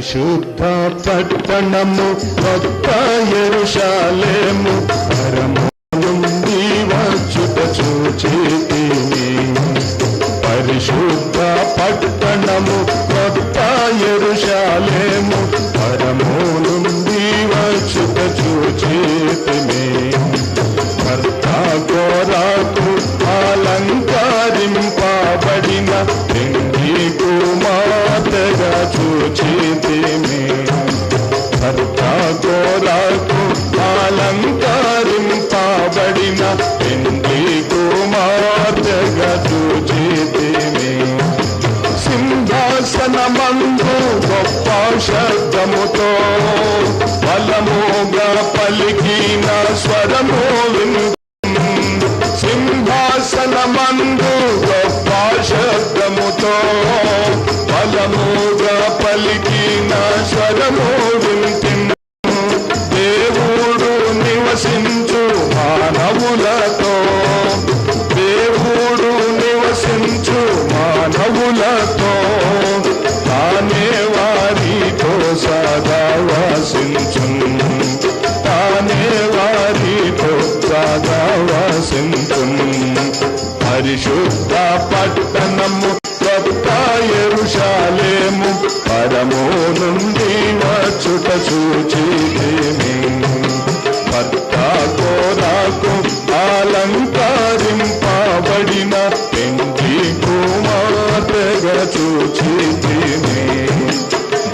శుద్ధ పట్టణము కొత్త యెరూషలేము పరము నుండి వచ్చుట చూచితిని. పరిశుద్ధ పట్టణము కొత్త యెరూషలేము పరము నుండి వచ్చుట చూచితిని. భర్త కొరకు అలంకరింపబడిన పెండ్లి కుమార్తెగా చూచితిని. భర్త కొరకు అలంకరింపబడిన పెండ్లి కుమార్తెగా చూచితిని. సింహాసనమందు గొప్ప శబ్దముతో బలముగా పలికిన స్వరము విను. సింహాసనమందు గొప్ప శబ్దముతో బలముగా పలికిన స్వరము వింటిను. దేవుడు నివసించు మానవులతో, దేవుడు నివసించు మానవులతో తానే వారితో సదా వసించును. తానే వారితో సదా వసించును. పరిశుద్ధ పట్టణము కొత్త యెరూషలేము పరము నుండి వచ్చుట చూచితిని. భర్త కొరకు అలంకరింపబడిన పెండ్లి కుమార్తెగా చూచితిని.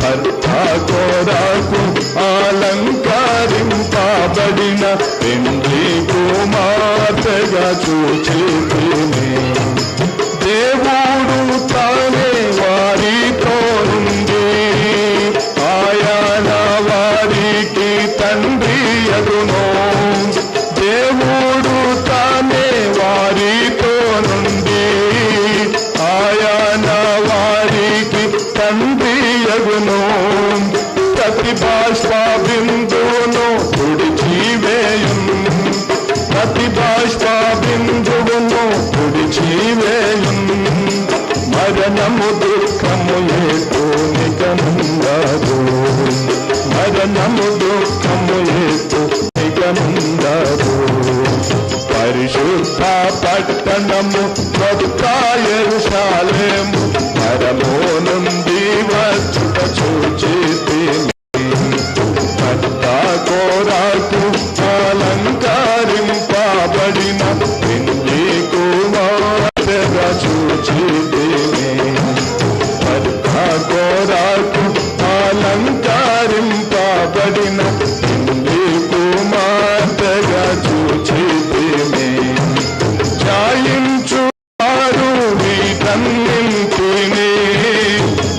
భర్త కొరకు అలంకరింపబడిన పెండ్లి కుమార్తెగా చూచితిని. దేవుడు తానే వారితో నుండి ఆయన వారికి తండ్రి అగును. దేవుడు తానే వారితో నుండి ఆయన వారికి తండ్రి అగును. ప్రతి బాష్ప బిందువును తుడిచివేయును. ప్రతి బాష్ప బిందువును తుడిచివేయును. మరణము దుఃఖము ఏతోనికనుండదు. మరణము దుఃఖము ఏతోనికనుండదు. పరిశుద్ధ పట్టణము కొత్త యెరూషలేము పరము నుండి వచ్చుట చూచితిని. భర్త కొరకు అలంకరింపబడిన పెండ్లి కుమార్తెగా చూచితిని. భర్త కొరకు అలంకరింపబడిన పెండ్లి కుమార్తెగా చూచితిని. జాయించు వారు వీటన్నింటినీ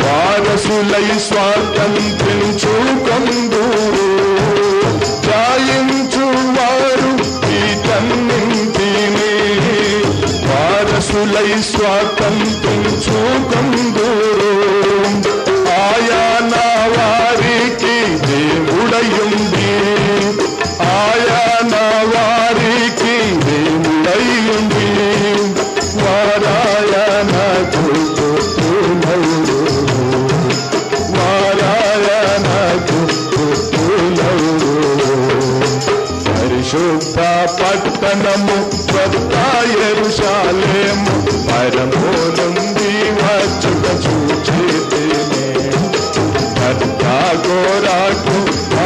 వారసులై స్వాతంత్రించుకొందురు. జాయించు వారు వీటన్నింటినీ వారసులై స్వాతంత్రించుకొందురు. ఆయన వారికి దేవుడయుండి, ఆయన వారికి దేవుడయుండి వారాయనకు పుత్రులౌరు. వారాయనకు పుత్రులౌరు. పరిశుద్ధ పట్టణము కొత్త యెరూషలేము పరము నుండి వచ్చుట చూచితిని. భర్త కొరకు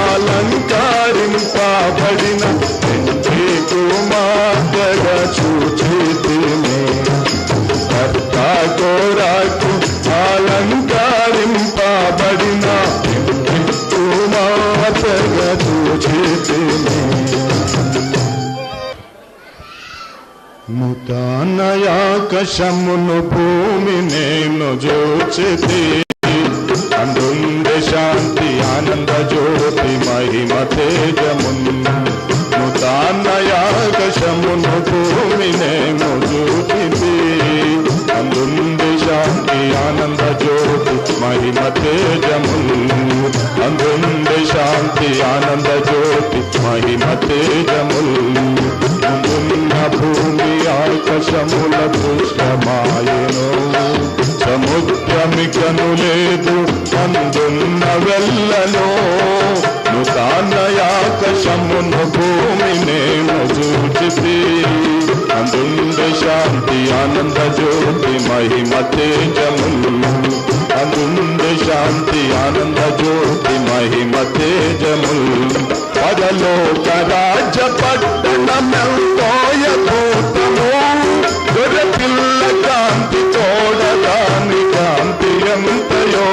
అలంకరింపబడిన పెండ్లి కుమార్తెగా చూచితిని. భర్త కొరకు అలంకరింపబడిన పెండ్లి కుమార్తెగా చూచితిని. నూతనయాకాశమును భూమి నేను చూచితి. అందుండే శాంతి ఆనంద జ్యోతి మహిమ తేజమును. నూతనయాకాశమును భూమి నేను చూచితి. అందుండే శాంతి ఆనంద జ్యోతి మహిమ తేజమును. అందుండే శాంతి ఆనంద జ్యోతి మహిమ తేజమును. ముందున్న భూమి ఆకాశముల దృశ్యమాయెను. సముద్రమికను లేదు అందున్న అందుండే శాంతి ఆనంద జ్యోతి మహిమ తేజములు అందుండే శాంతి ఆనంద జ్యోతి మహిమ తేజములు పరలోక రాజ్య పట్టణమెంతో యథోత్తము గొర్రెపిల్ల కాంతి చూడదాని కాంతి ఎంతయో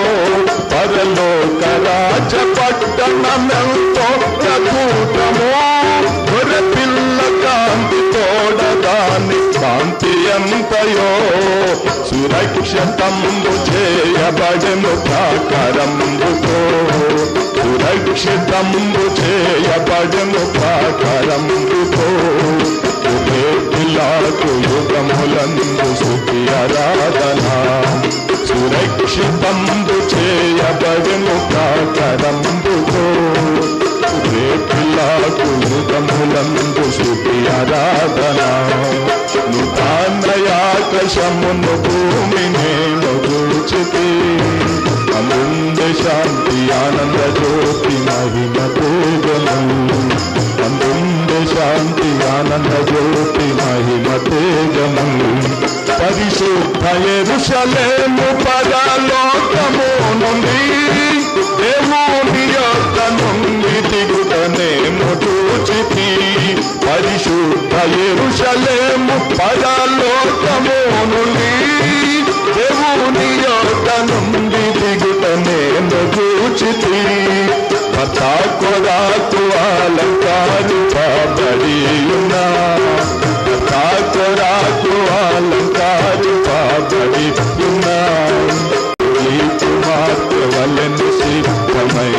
పరలోక రాజ్య పట్టణమెంతో యథోత్తము గొర్రెపిల్ల కాంతి చూడదాని కాంతి ఎంతయో సురక్షితంబు చేయబడెను ప్రాకారంబుతో సురక్షితంబు చేయబడెను ప్రాకారంబుతో పిల్లకు యుగములందు స్తుతి ఆరాధన సురక్షితంబు చేయబడెను ప్రాకారంబుతో పిల్లకు యుగములందు స్తుతి ఆరాధన నూతనయాకాశమును భూమి నేను చూచితి అందుండే శాంతి ఆనంద జ్యోతి మహిమ తేజములు అందుండే శాంతి ఆనంద జ్యోతి మహిమ తేజములు పరిశుద్ధ యెరూషలేము పరలోకము నుండి దేవుని యొద్ద నుండి దిగుటనేము చూచితి పరిశుద్ధ యెరూషలేము పరలోకము నుండి దేవుని యొద్ద నుండి దిగుటనేము చూచితి పతా కొరకు అలంకారింపబడి ఉన్నా పతా కొరకు అలంకారింపబడి ఉన్నా కుమార్తె వలెను సిద్ధమై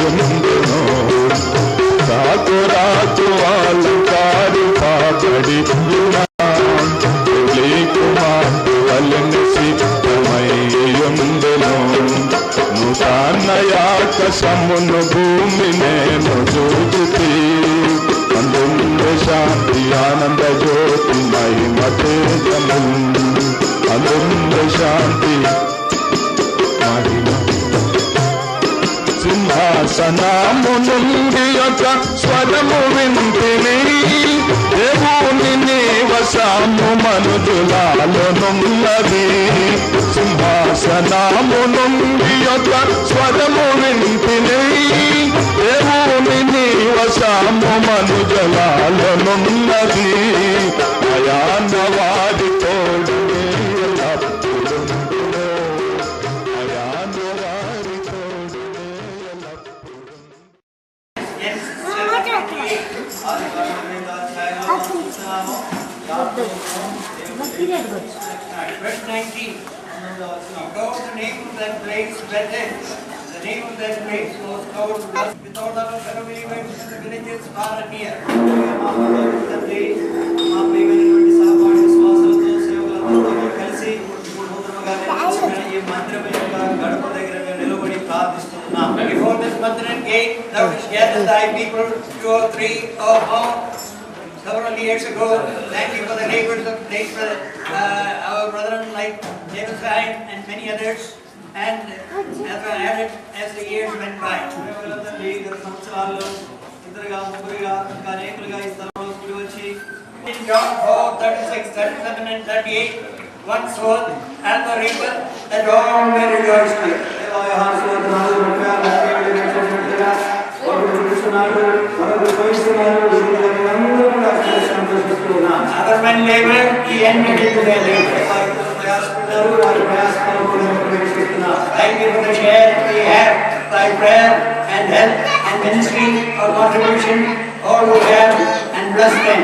ఉండును రాకు అలంకారింపబడి ఉన్నా కుమార్తె వలెను సిద్ధమై ఉండును నూతనయాకాశమును భూమి నేను చూచితి అందుండే శాంతి ఆనంద జ్యోతి మహిమ తేజములు అందుండే శాంతి మహిమ సింహాసనము నుండి ఒక స్వరము వింటిని దేవుని నివసము మనుజులాలోనున్నది సింహాసనము నుండి ఒక స్వరము వింటిని దేవుని నివసము మనుజులాలోనున్నది అయాన వారి తోడు Verse 19. Go the name of that place, Bethel. The name of that place was called with all our fellow believers in the villages far and near. The place, before this Mandiran gate, thou shalt gather thy people, 2 or 3 or more. Several years ago, thank you for the labors of our brethren like David Stein and many others, and as I added as the years went by. In John 4:36, 37 and 38, one soul and the reaper that all may rejoice with. Other men labor, he entered into their labor. Thank you for the share we have by prayer and help and ministry or contribution, all who have, and bless them.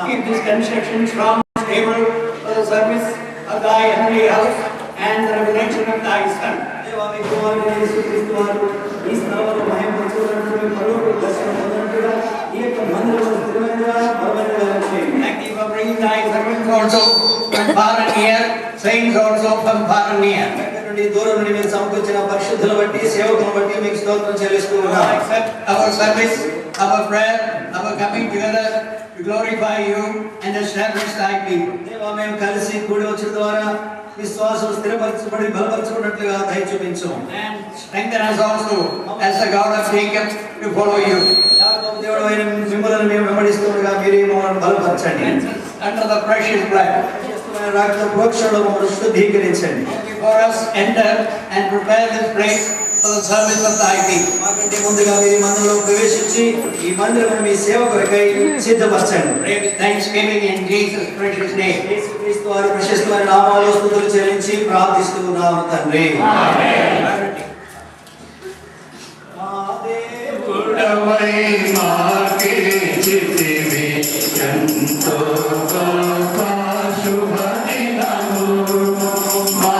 Keep this construction strong, stable for the service of thy heavenly house and the revelation of thy Son. Thank you for bringing thy servants also from far and near, saints also from far and near. Accept our service, our prayer, our coming together to glorify you and establish thy people. విశ్వాసం స్థిరపరచబడి బలపరచబడినట్లుగా దయ చూపించు. And strengthen us also as the God of Jacob to follow you. యాకోబు దేవుడు అయిన మిమ్మల్ని మేము వెంబడిస్తుండగా మీరే మమ్మల్ని బలపరచండి. Under the precious blood. రక్త ప్రోక్షణలో మమ్మల్ని శుద్ధీకరించండి. Before us enter and prepare this place for the service of thy people. మాకంటే ముందుగా మీరు మందిరంలో ప్రవేశించి ఈ మందిరం మీ సేవ కొరకై సిద్ధపరచండి. Pray with thanksgiving in Jesus' precious name. యేసుక్రీస్తు వారి ప్రశస్తమైన నామములో స్తుతులు చెల్లించి ప్రార్థిస్తున్నాము తండ్రి. Amen. మా దేవుడు దేవుడవై మాకే చితివి ఎంతో గొప్ప శుభదినము. మా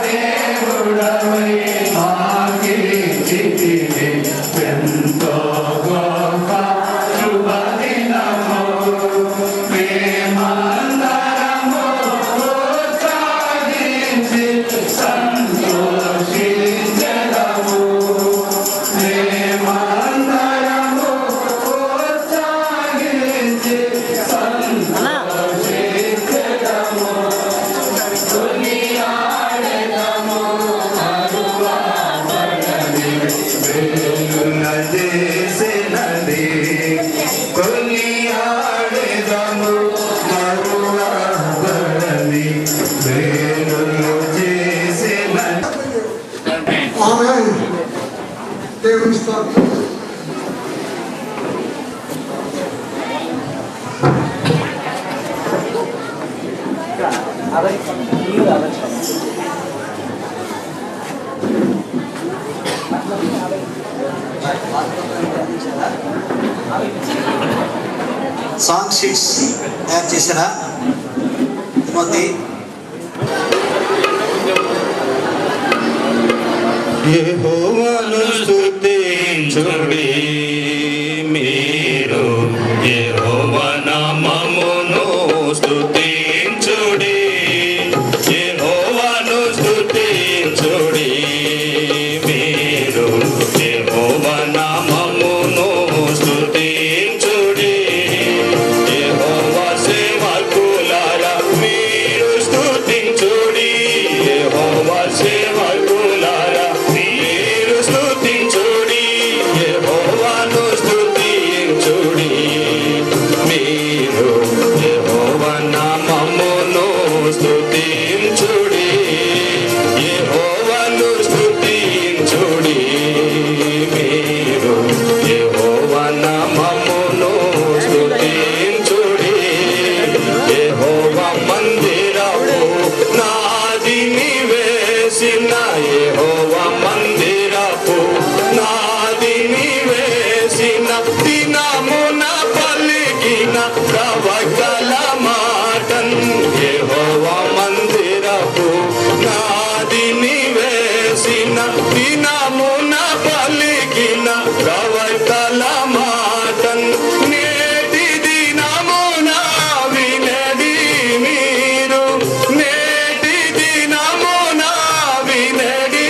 దేవుడవై మాకే చితివి ఎంతో గొప్ప శుభదినము. మేమందరము ఉత్సాహించి సంతోషించెదము. మేమందరము ఉత్సాహించి సంతోషించెదము. కొనియాడెదము మరువబడని వెలుగునదేసినది. కొనియాడెదము మరువబడని వేలులు చేసినది. ఆమేన్. దేవుని స్తోత్రం. సాంగ్ షీట్స్ తయారు చేసిన తిమోతి యెహోవాను స్తుతించుడి మీరు, యెహోవా నామమును స్తుతించుడి. యెహోవాను స్తుతించుడి మీరు, యెహోవా నామమును స్తుతించుడి. యెహోవా సేవకులారా మీరు స్తుతించుడి. యెహోవా సేవకులారా మీరు స్తుతించుడి. యెహోవాను స్తుతించుడి మీరు, యెహోవా నామమును స్తుతించుడి. యెహోవాను స్తుతించుడి మీరు, యెహోవా నామమును స్తుతించుడి. యెహోవా మందిరము నాది నివేసిన, యెహోవా మందిరపు నాది నివేసిన. దినమున పలికిన ప్రవక్తల మాటన్, యెహోవా మందిరపు నాది నివేసిన. దినమున పలికిన ప్రవక్తల మాటన్. నేటి దినమున వినడి మీరు, నేటి దినమున వినడి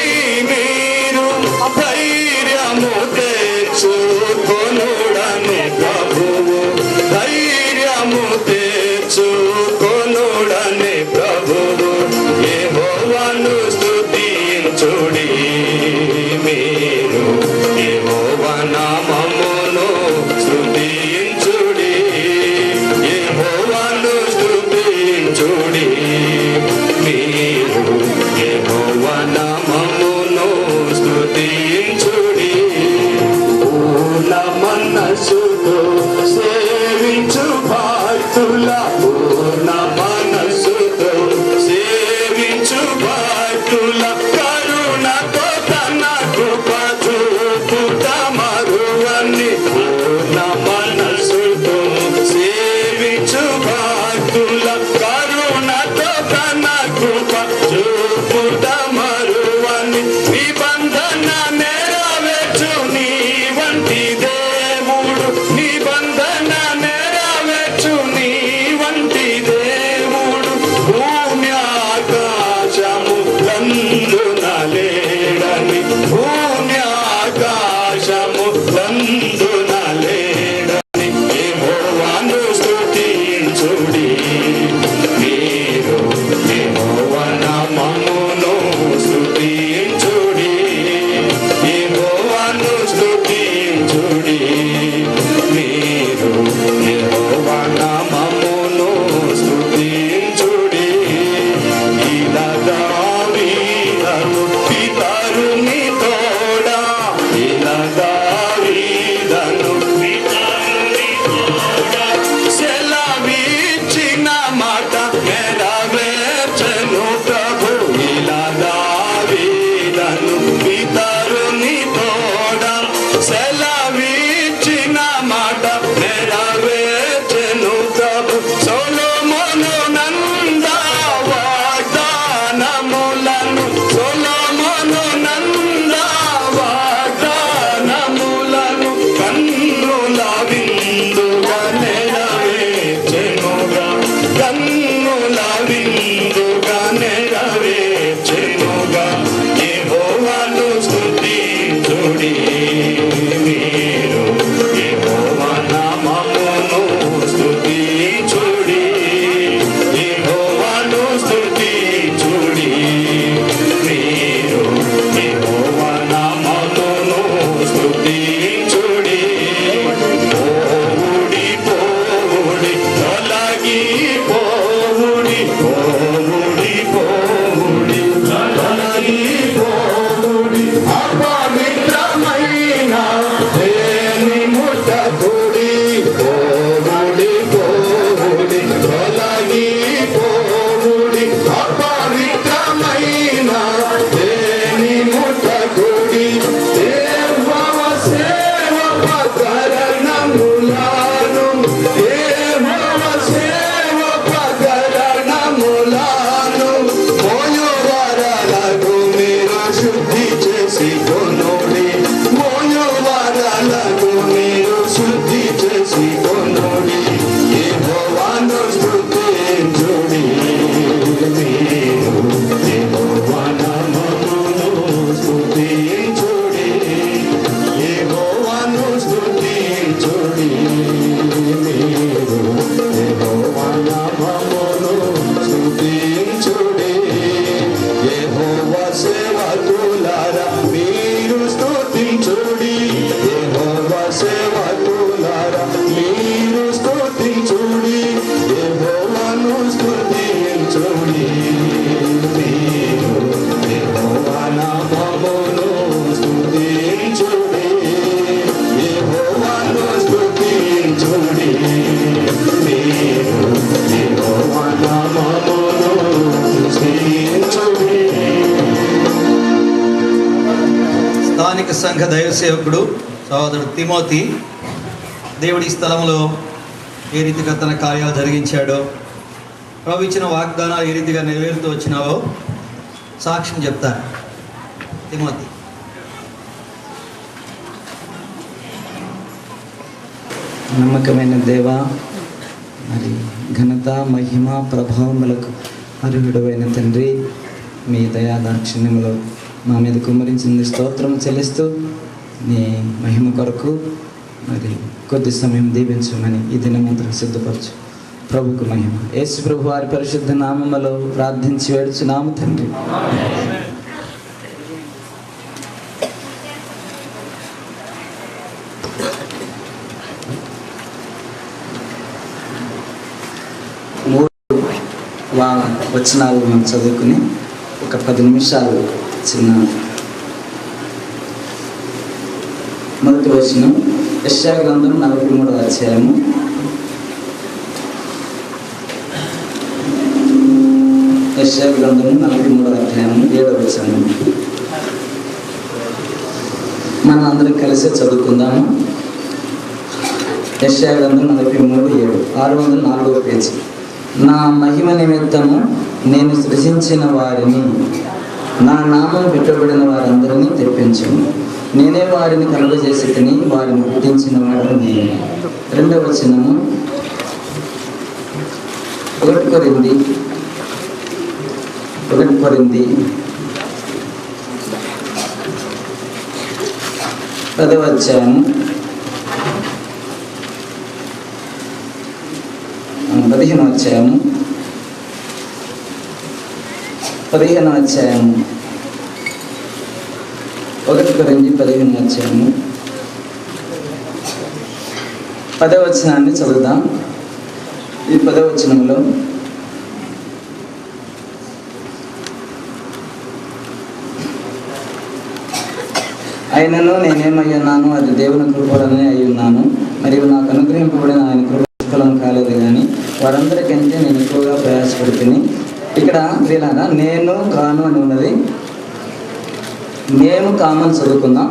మీరు. ధైర్యము తెచ్చుకొనుడని ప్రభువు, ధైర్యము తెచ్చుకొనుడని ప్రభువు. యెహోవాను స్తుతించుడి మీరు, యెహోవా నామమును స్తుతించుడి. యెహోవాను స్తుతించుడి మీరు, యెహోవా నామమును స్తుతించుడి. పూర్ణ మనస్సుతో సేవించు భక్తుల, పూర్ణ మనస్సుతో సేవించు భక్తుల. కరుణతో తన కృప చూపుట మరువని, పూర్ణ మనస్సుతో సేవించు భక్తుల. కరుణతో తన కృప చూపుట మరువని. నిబంధన నెరవేర్చు నీ వంటి దేవుడు, నిబంధన నెరవేర్చు నీ సెలవిచ్చిన మాట నెరవేర్చెను ప్రభు. సొలొమోను నంద వాగ్దానములను, సొలొమోను నంద వాగ్దానములను కన్నుల విందుగా నెరవేర్చెనుగా, కన్నుల విందుగా నెరవేర్చెనుగా. యెహోవాను స్తుతించుడి మీరు, యెహోవా నామమును స్తుతించుడి, యెహోవాను స్తుతించుడి మీరు, యెహోవా నామమును స్తుతించుడి. పోవుడి పోవుడి తొలగి పోవుడి, పోవుడి పోవుడి తొలగి పోవుడి. అపవిత్రమైన దేని ముట్టకుడి, పోవుడి పోవుడి తొలగి పోవుడి. అపవిత్రమైన దేని ముట్టకుడి. దేవవ సేవోపకరణములను, దేవవ సేవోపకరణములను మోయువారలకు మీరు శుద్ధి చేసి కొనుడి, మోయువారలకు మీరు శుద్ధి చేసి కొనుడి. యెహోవాను స్తుతించుడి మీరు, యెహోవా నామమును స్తుతించుడి, యెహోవాను స్తుతించుడి మీరు, యెహోవా నామమును స్తుతించుడి. యెహోవా సేవకులారా మీరు స్తుతించుడి, యెహోవా సేవకులారా మీరు స్తుతించుడి, యెహోవాను స్తుతించుడి మీరు, యెహోవా నామమును స్తుతించుడి, యెహోవాను స్తుతించుడి మీరు, యెహోవా నామమును స్తుతించుడి. స్థానిక సంఘ దైవ సేవకుడు సహోదరుడు తిమోతి దేవుడి స్థలంలో ఏ రీతిగా తన కార్యాలు జరిగించాడో, ప్రభు ఇచ్చిన వాగ్దానాలు ఏ రీతిగా నెరవేరుతూ వచ్చినావో సాక్ష్యం చెప్తారు. తిమోతి. నమ్మకమైన దేవ, మరి ఘనత మహిమ ప్రభావములకు అర్హుడైన తండ్రి, మీ దయా దాక్షిణ్యములో మా మీద కుమ్మరించింది స్తోత్రం చెల్లిస్తూ, నీ మహిమ కొరకు మరి కొద్ది సమయం దీవించమని ఈ దినమంతా సిద్ధపరచు. ప్రభుకు మహిమ. యేసు ప్రభు వారి పరిశుద్ధ నామములో ప్రార్థించి వేడుచున్నాము తండ్రి. వచనాలు మనం చదువుకుని ఒక 10 నిమిషాలు చిన్న మొదటి వచనం యెషయా గ్రంథం 43వ అధ్యాయము. యెషయా గ్రంథం 43వ అధ్యాయము 7వ వచనం. మనం అందరం కలిసి చదువుకుందాము. యెషయా గ్రంథం 43:7, 604వ పేజీ. నా మహిమ నిమిత్తము నేను సృజించిన వారిని, నా నామం పెట్టబడిన వారందరినీ తెప్పించను. నేనే వారిని కలుగజేసి తిని వారిని పుట్టించిన వాడు నేను. 2వ వచనము 1 కొరింథీ 10వ అధ్యాయము 15వ అధ్యాయము 1 కొరింథీ 15వ అధ్యాయము 10వ వచనాన్ని చదువుదాం. ఈ 10వ వచనంలో అయినను నేనేమై ఉన్నాను, అది దేవుని కృపలనే అయి ఉన్నాను. మరియు నాకు అనుగ్రహింపబడిన ఆయన కృప ఫలం కాలేదు కానీ వారందరికంటే నేను ఎక్కువగా ప్రయాసపడుతుంది. ఇక్కడ వీళ్ళగా నేను కాను అని ఉన్నది. మేము కామని చదువుకుందాం.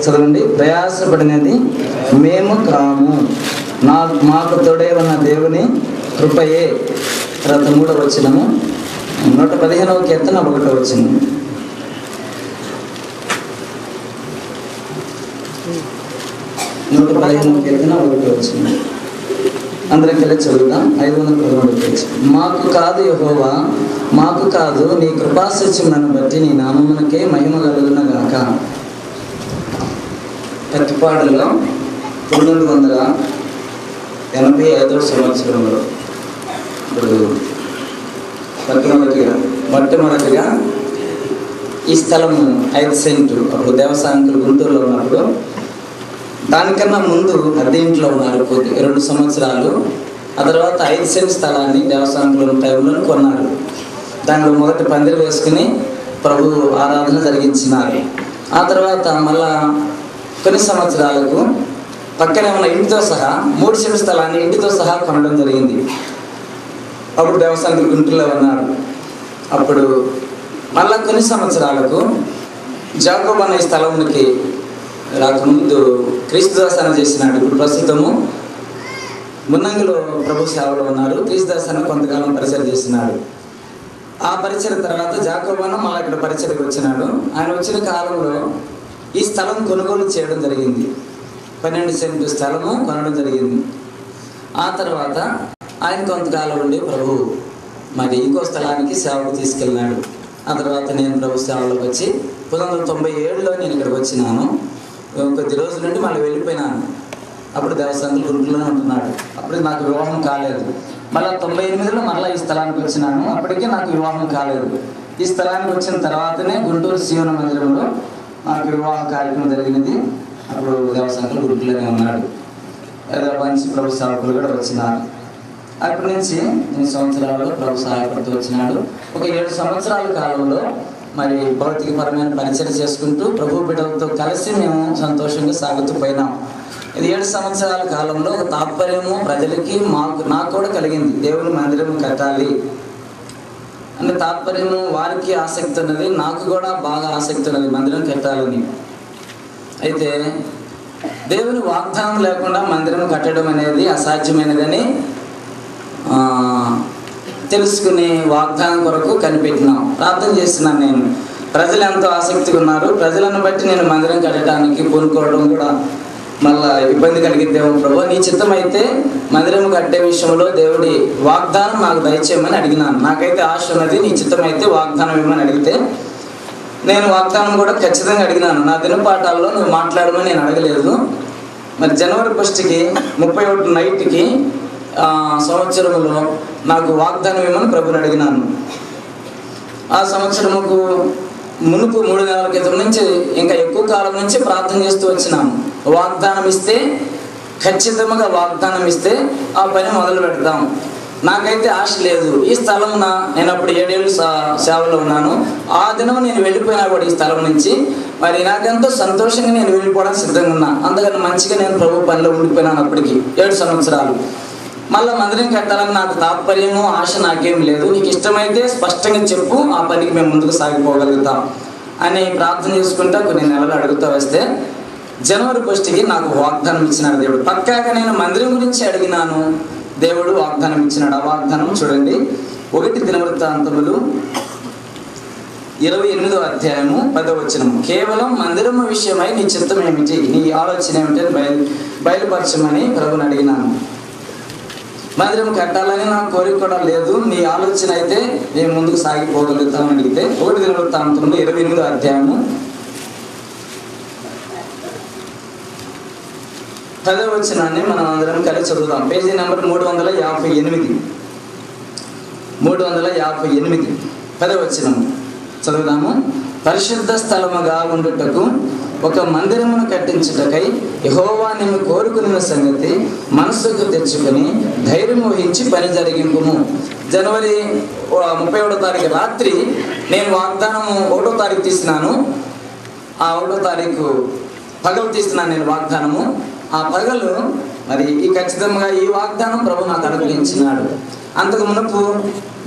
చదవండి. ప్రయాసపడినది మేము కాము, మాకు తోడే ఉన్న దేవుని కృపయే. తర్వాత 3వ వచనము 115వ కీర్తన 1వ వచనం. అందరం కలిసి చదువుదాం. 513 పేజీ. మాకు కాదు యెహోవా, మాకు కాదు, నీ కృపాసత్యములను బట్టి నీ నామమునకే మహిమ కలుగును గాక. ప్రతిపాడులో 1985వ సంవత్సరంలో ఇప్పుడు మొట్టమొదటిగా ఈ స్థలము 5 సెంట్లు అప్పుడు దేవసాయంకులు గుంటూరులో ఉన్నప్పుడు, దానికన్నా ముందు అద్దె ఇంట్లో ఉన్నారు 2 సంవత్సరాలు. ఆ తర్వాత 5 సెంట్ స్థలాన్ని దేవసాయంకులు టైంలో కొన్నారు. దానిలో మొదటి పందిరి వేసుకుని ప్రభు ఆరాధన జరిగించినారు. ఆ తర్వాత మళ్ళా కొన్ని సంవత్సరాలకు పక్కనే ఉన్న ఇంటితో సహా 3 సెంట్ స్థలాన్ని ఇంటితో సహా కొనడం జరిగింది. అప్పుడు దేవసాయంకులు గుంటూరులో ఉన్నారు. అప్పుడు మళ్ళా కొన్ని సంవత్సరాలకు జాకోబు అనే స్థలంకి రాకముందు క్రీస్తుదాసన చేసినాడు. ఇప్పుడు ప్రస్తుతము మున్నంగిలో ప్రభు సేవలో ఉన్నారు. క్రీస్తుదాసన కొంతకాలం పరిచయం చేసినాడు. ఆ పరిచయం తర్వాత జాకోబను మళ్ళీ ఇక్కడ పరిచయకు వచ్చినాడు. ఆయన వచ్చిన కాలంలో ఈ స్థలం కొనుగోలు చేయడం జరిగింది. 12 సెంటు స్థలము కొనడం జరిగింది. ఆ తర్వాత ఆయన కొంతకాలం ఉండి ప్రభు మరి ఇంకో స్థలానికి సేవకు తీసుకెళ్ళినాడు. ఆ తర్వాత నేను ప్రభు సేవలోకి వచ్చి 1997లో నేను ఇక్కడికి వచ్చినాను. కొద్ది రోజుల నుండి మళ్ళీ వెళ్ళిపోయినాను. అప్పుడు దేవస్థానంలో గుంటూరులోనే ఉంటున్నాడు. అప్పుడు నాకు వివాహం కాలేదు. మళ్ళీ 98లో మళ్ళీ ఈ స్థలానికి వచ్చినాను. అప్పటికే నాకు వివాహం కాలేదు. ఈ స్థలానికి వచ్చిన తర్వాతనే గుంటూరు శివన మందిరంలో నాకు వివాహ కార్యక్రమం జరిగినది. అప్పుడు దేవస్థానంలో గుంటూరులోనే ఉన్నాడు. హైదరాబాద్ నుంచి ప్రభు సేవకులు కూడా వచ్చినారు. అప్పటి నుంచి 3 సంవత్సరాల్లో ప్రభు సహాయపడుతూ వచ్చినాడు. ఒక 7 సంవత్సరాల కాలంలో మరి భౌతికపరమైన పరిచయం చేసుకుంటూ ప్రభు బిడ్డలతో కలిసి మేము సంతోషంగా సాగుతూ పోయినాం. ఇది 7 సంవత్సరాల కాలంలో ఒక తాత్పర్యము ప్రజలకి నాకు కూడా కలిగింది. దేవుని మందిరం కట్టాలి అంటే తాత్పర్యము. వారికి ఆసక్తి ఉన్నది, నాకు కూడా బాగా ఆసక్తి ఉన్నది మందిరం కట్టాలని. అయితే దేవుని వాగ్దానం లేకుండా మందిరం కట్టడం అనేది అసాధ్యమైనదని తెలుసుకుని వాగ్దానం కొరకు కనిపెట్టినాం. ప్రార్థన చేస్తున్నాను. నేను ప్రజలు ఎంతో ఆసక్తిగా ఉన్నారు. ప్రజలను బట్టి నేను మందిరం కట్టడానికి పూనుకోవడం కూడా మళ్ళా ఇబ్బంది కలిగిద్దేమో. ప్రభు నీ చిత్తం అయితే మందిరం కట్టే విషయంలో దేవుడి వాగ్దానం నాకు దయచేయమని అడిగినాను. నాకైతే ఆశ ఉన్నది, నీ చిత్తం అయితే వాగ్దానం ఇవ్వమని అడిగితే నేను వాగ్దానం కూడా ఖచ్చితంగా అడిగినాను. నా దినపాఠాల్లో నువ్వు మాట్లాడమని నేను అడగలేదు. మరి జనవరి 1కి 31 నైట్కి సంవత్సరంలో నాకు వాగ్దానం ఇవ్వమని ప్రభుని అడిగినాను. ఆ సంవత్సరముకు మునుపు 3 నెలల క్రితం నుంచి ఇంకా ఎక్కువ కాలం నుంచి ప్రార్థన చేస్తూ వచ్చినాము. వాగ్దానం ఇస్తే ఖచ్చితంగా వాగ్దానం ఇస్తే ఆ పని మొదలు పెడతాం. నాకైతే ఆశ లేదు. ఈ స్థలం నేను అప్పుడు 7 ఏళ్ళు సేవలో ఉన్నాను. ఆ దినం నేను వెళ్ళిపోయినా కూడా ఈ స్థలం నుంచి మరి నాకెంతో సంతోషంగా నేను వెళ్ళిపోవడానికి సిద్ధంగా ఉన్నా. అందుకని మంచిగా నేను ప్రభు పనిలో ఉండిపోయినాను. అప్పటికి 7 సంవత్సరాలు. మళ్ళీ మందిరం కట్టాలని నాకు తాత్పర్యము ఆశ నాకేం లేదు. నీకు ఇష్టమైతే స్పష్టంగా చెప్పు, ఆ పనికి మేము ముందుకు సాగిపోగలుగుతాం అని ప్రార్థన చేసుకుంటా కొన్ని నెలలు అడుగుతూ వస్తే జనవరి 1కి నాకు వాగ్దానం ఇచ్చినాడు దేవుడు. పక్కాగా నేను మందిరం గురించి అడిగినాను, దేవుడు వాగ్దానం ఇచ్చినాడు. ఆ వాగ్దానం చూడండి. 1 దినవృత్తాంతములు 28వ అధ్యాయము 10వ వచనం. కేవలం మందిరము విషయమై నీ చిత్తం ఏమిటి, నీ ఆలోచన ఏమిటి అని బయలుపరచమని ప్రభుని అడిగినాను. మందిరం కట్టాలని నాకు కోరిక కూడా లేదు, నీ ఆలోచన అయితే మేము ముందుకు సాగిపోగలుగుతామని అడిగితే 1 దినవృత్తాంతములు 28వ అధ్యాయము 10వ వచనాన్ని మనం అందరం కలిసి చదువుదాం. Page number 358. 358 10వ వచనం చదువుదాము. పరిశుద్ధ స్థలముగా ఉండుటకు ఒక మందిరమును కట్టించుటకై యెహోవా నిన్ను కోరుకున్న సంగతి మనసుకు తెచ్చుకొని ధైర్యం వహించి పని జరిగింపుము. జనవరి 31వ తారీఖు రాత్రి నేను వాగ్దానము 1వ తారీఖు తీసినాను. ఆ 1వ తారీఖు పగలు తీసినాను నేను వాగ్దానము. ఆ పగలు మరి ఈ ఖచ్చితంగా ఈ వాగ్దానం ప్రభు నాకు అనుగ్రహించినాడు. అంతకు మునుపు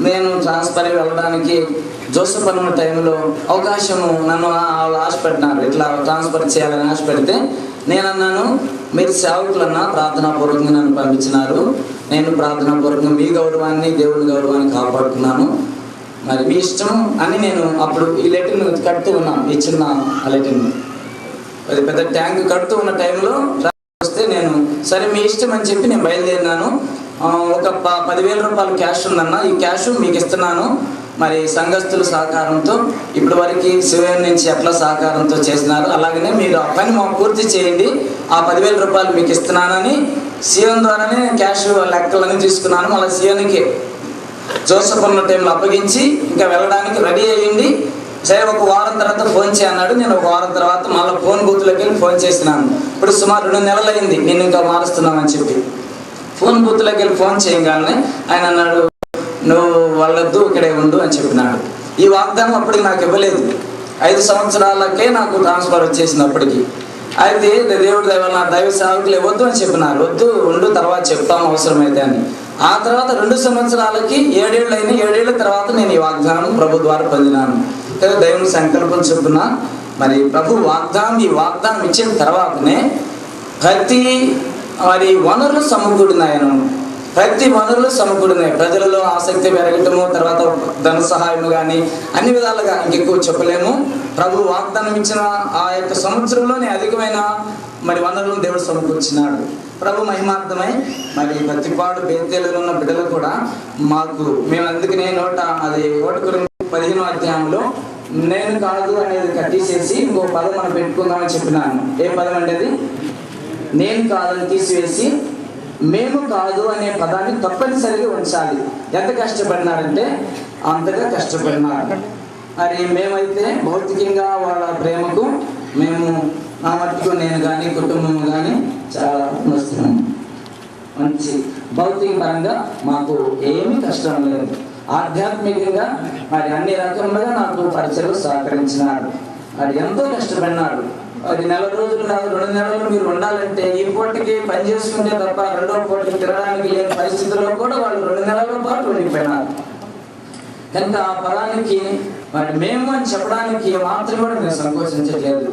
నేను ట్రాన్స్ఫర్ వెళ్ళడానికి జోసఫ్ అన్న టైంలో అవకాశము నన్ను వాళ్ళు ఆశపెట్టినారు, ఇట్లా ట్రాన్స్ఫర్ చేయాలని ఆశపెడితే నేను అన్నాను, మీరు సేవకులన్నా ప్రార్థనాపూర్వకంగా నన్ను పంపించినారు, నేను ప్రార్థనాపూర్వకంగా మీ గౌరవాన్ని దేవుని గౌరవాన్ని కాపాడుకున్నాను, మరి మీ ఇష్టం అని నేను అప్పుడు ఈ లెటర్ను కడుతూ ఉన్నాను. ఈ చిన్న ఆ లెటర్ను అది పెద్ద ట్యాంక్ కడుతూ ఉన్న టైంలో వస్తే నేను సరే మీ ఇష్టం అని చెప్పి నేను బయలుదేరినాను. ఒక 10,000 రూపాయలు క్యాష్ ఉందన్న, ఈ క్యాష్ మీకు ఇస్తున్నాను, మరి సంఘస్థుల సహకారంతో ఇప్పటి వరకు శివయం నుంచి ఎట్లా సహకారంతో చేసినారు అలాగనే మీరు ఆ పని మాకు పూర్తి చేయండి, ఆ 10,000 రూపాయలు మీకు ఇస్తున్నానని శివం ద్వారానే క్యాష్ లెక్కలన్నీ తీసుకున్నాను. మళ్ళీ శివానికి జోసఫ్ అన్న టైంలో అప్పగించి ఇంకా వెళ్ళడానికి రెడీ అయ్యింది. సరే ఒక వారం తర్వాత ఫోన్ చేయన్నాడు. నేను ఒక వారం తర్వాత మళ్ళీ ఫోన్ బూత్లోకి వెళ్ళి ఫోన్ చేసినాను. ఇప్పుడు సుమారు 2 నెలలు అయింది నేను ఇంకా మారుస్తున్నామని చెప్పి. ఫోన్ బూత్లోకి వెళ్ళి ఫోన్ చేయగానే ఆయన అన్నాడు, నువ్వు వెళ్ళొద్దు ఇక్కడే ఉండు అని చెప్పినాడు. ఈ వాగ్దానం అప్పటికి నాకు ఇవ్వలేదు. 5 సంవత్సరాలకే నాకు ట్రాన్స్ఫర్ వచ్చేసింది అప్పటికి. అయితే దేవుడి దైవ నా దైవ సేవకులు ఇవ్వద్దు అని చెప్పినారు, వద్దు ఉండు తర్వాత చెప్తాం అవసరమైతే అని. ఆ తర్వాత 2 సంవత్సరాలకి 7 ఏళ్ళు అయినా, 7 ఏళ్ళ తర్వాత నేను ఈ వాగ్దానం ప్రభు ద్వారా పొందినాను. దేవుని సంకల్పం చెప్పున మరి ప్రభు ఈ వాగ్దానం ఇచ్చిన తర్వాతనే ప్రతి మరి వనరులు సమకూడినాయను, ప్రతి వనరులు సమకూడినాయి. ప్రజలలో ఆసక్తి పెరగటము, తర్వాత ధన సహాయం కానీ అన్ని విధాలుగా ఇంకెక్కువ చెప్పలేము. ప్రభు వాగ్దానం ఇచ్చిన ఆ యొక్క సంవత్సరంలోనే అధికమైన మరి వనరులను దేవుడు సమకూర్చినాడు. ప్రభు మహిమార్థమై మరి ప్రతిపాడు బేతేలులో ఉన్న బిడ్డలు కూడా మాకు మేము అందుకనే 15వ అధ్యాయంలో నేను కాదు అనేది కట్టేసేసి ఇంకో పదం మనం పెట్టుకుందామని చెప్పినాను. ఏ పదం అంటే అది నేను కాదని తీసివేసి మేము కాదు అనే పదాన్ని తప్పనిసరిగా ఉంచాలి. ఎంత కష్టపడినారంటే అంతగా కష్టపడినారు. మరి మేమైతే భౌతికంగా వాళ్ళ ప్రేమకు మేము నా మట్టుకు నేను కానీ కుటుంబం కానీ చాలా వస్తున్నాము. మంచి భౌతిక పరంగా మాకు ఏమీ కష్టం లేదు. ఆధ్యాత్మికంగా మరి అన్ని రకములుగా నాకు పరిచయలు సహకరించినాడు. మరి ఎంతో కష్టపడినాడు. అది 4 రోజులు కాదు 2 నెలలు మీరు ఉండాలంటే ఈ పూటకి పని చేసుకుంటే తప్ప 2వ పూటకి తినడానికి లేని పరిస్థితుల్లో కూడా వాళ్ళు 2 నెలల పాటు ఉండిపోయినారు. కనుక ఆ పదానికి మరి మేము అని చెప్పడానికి మాత్రం కూడా నేను సంకోచించట్లేదు.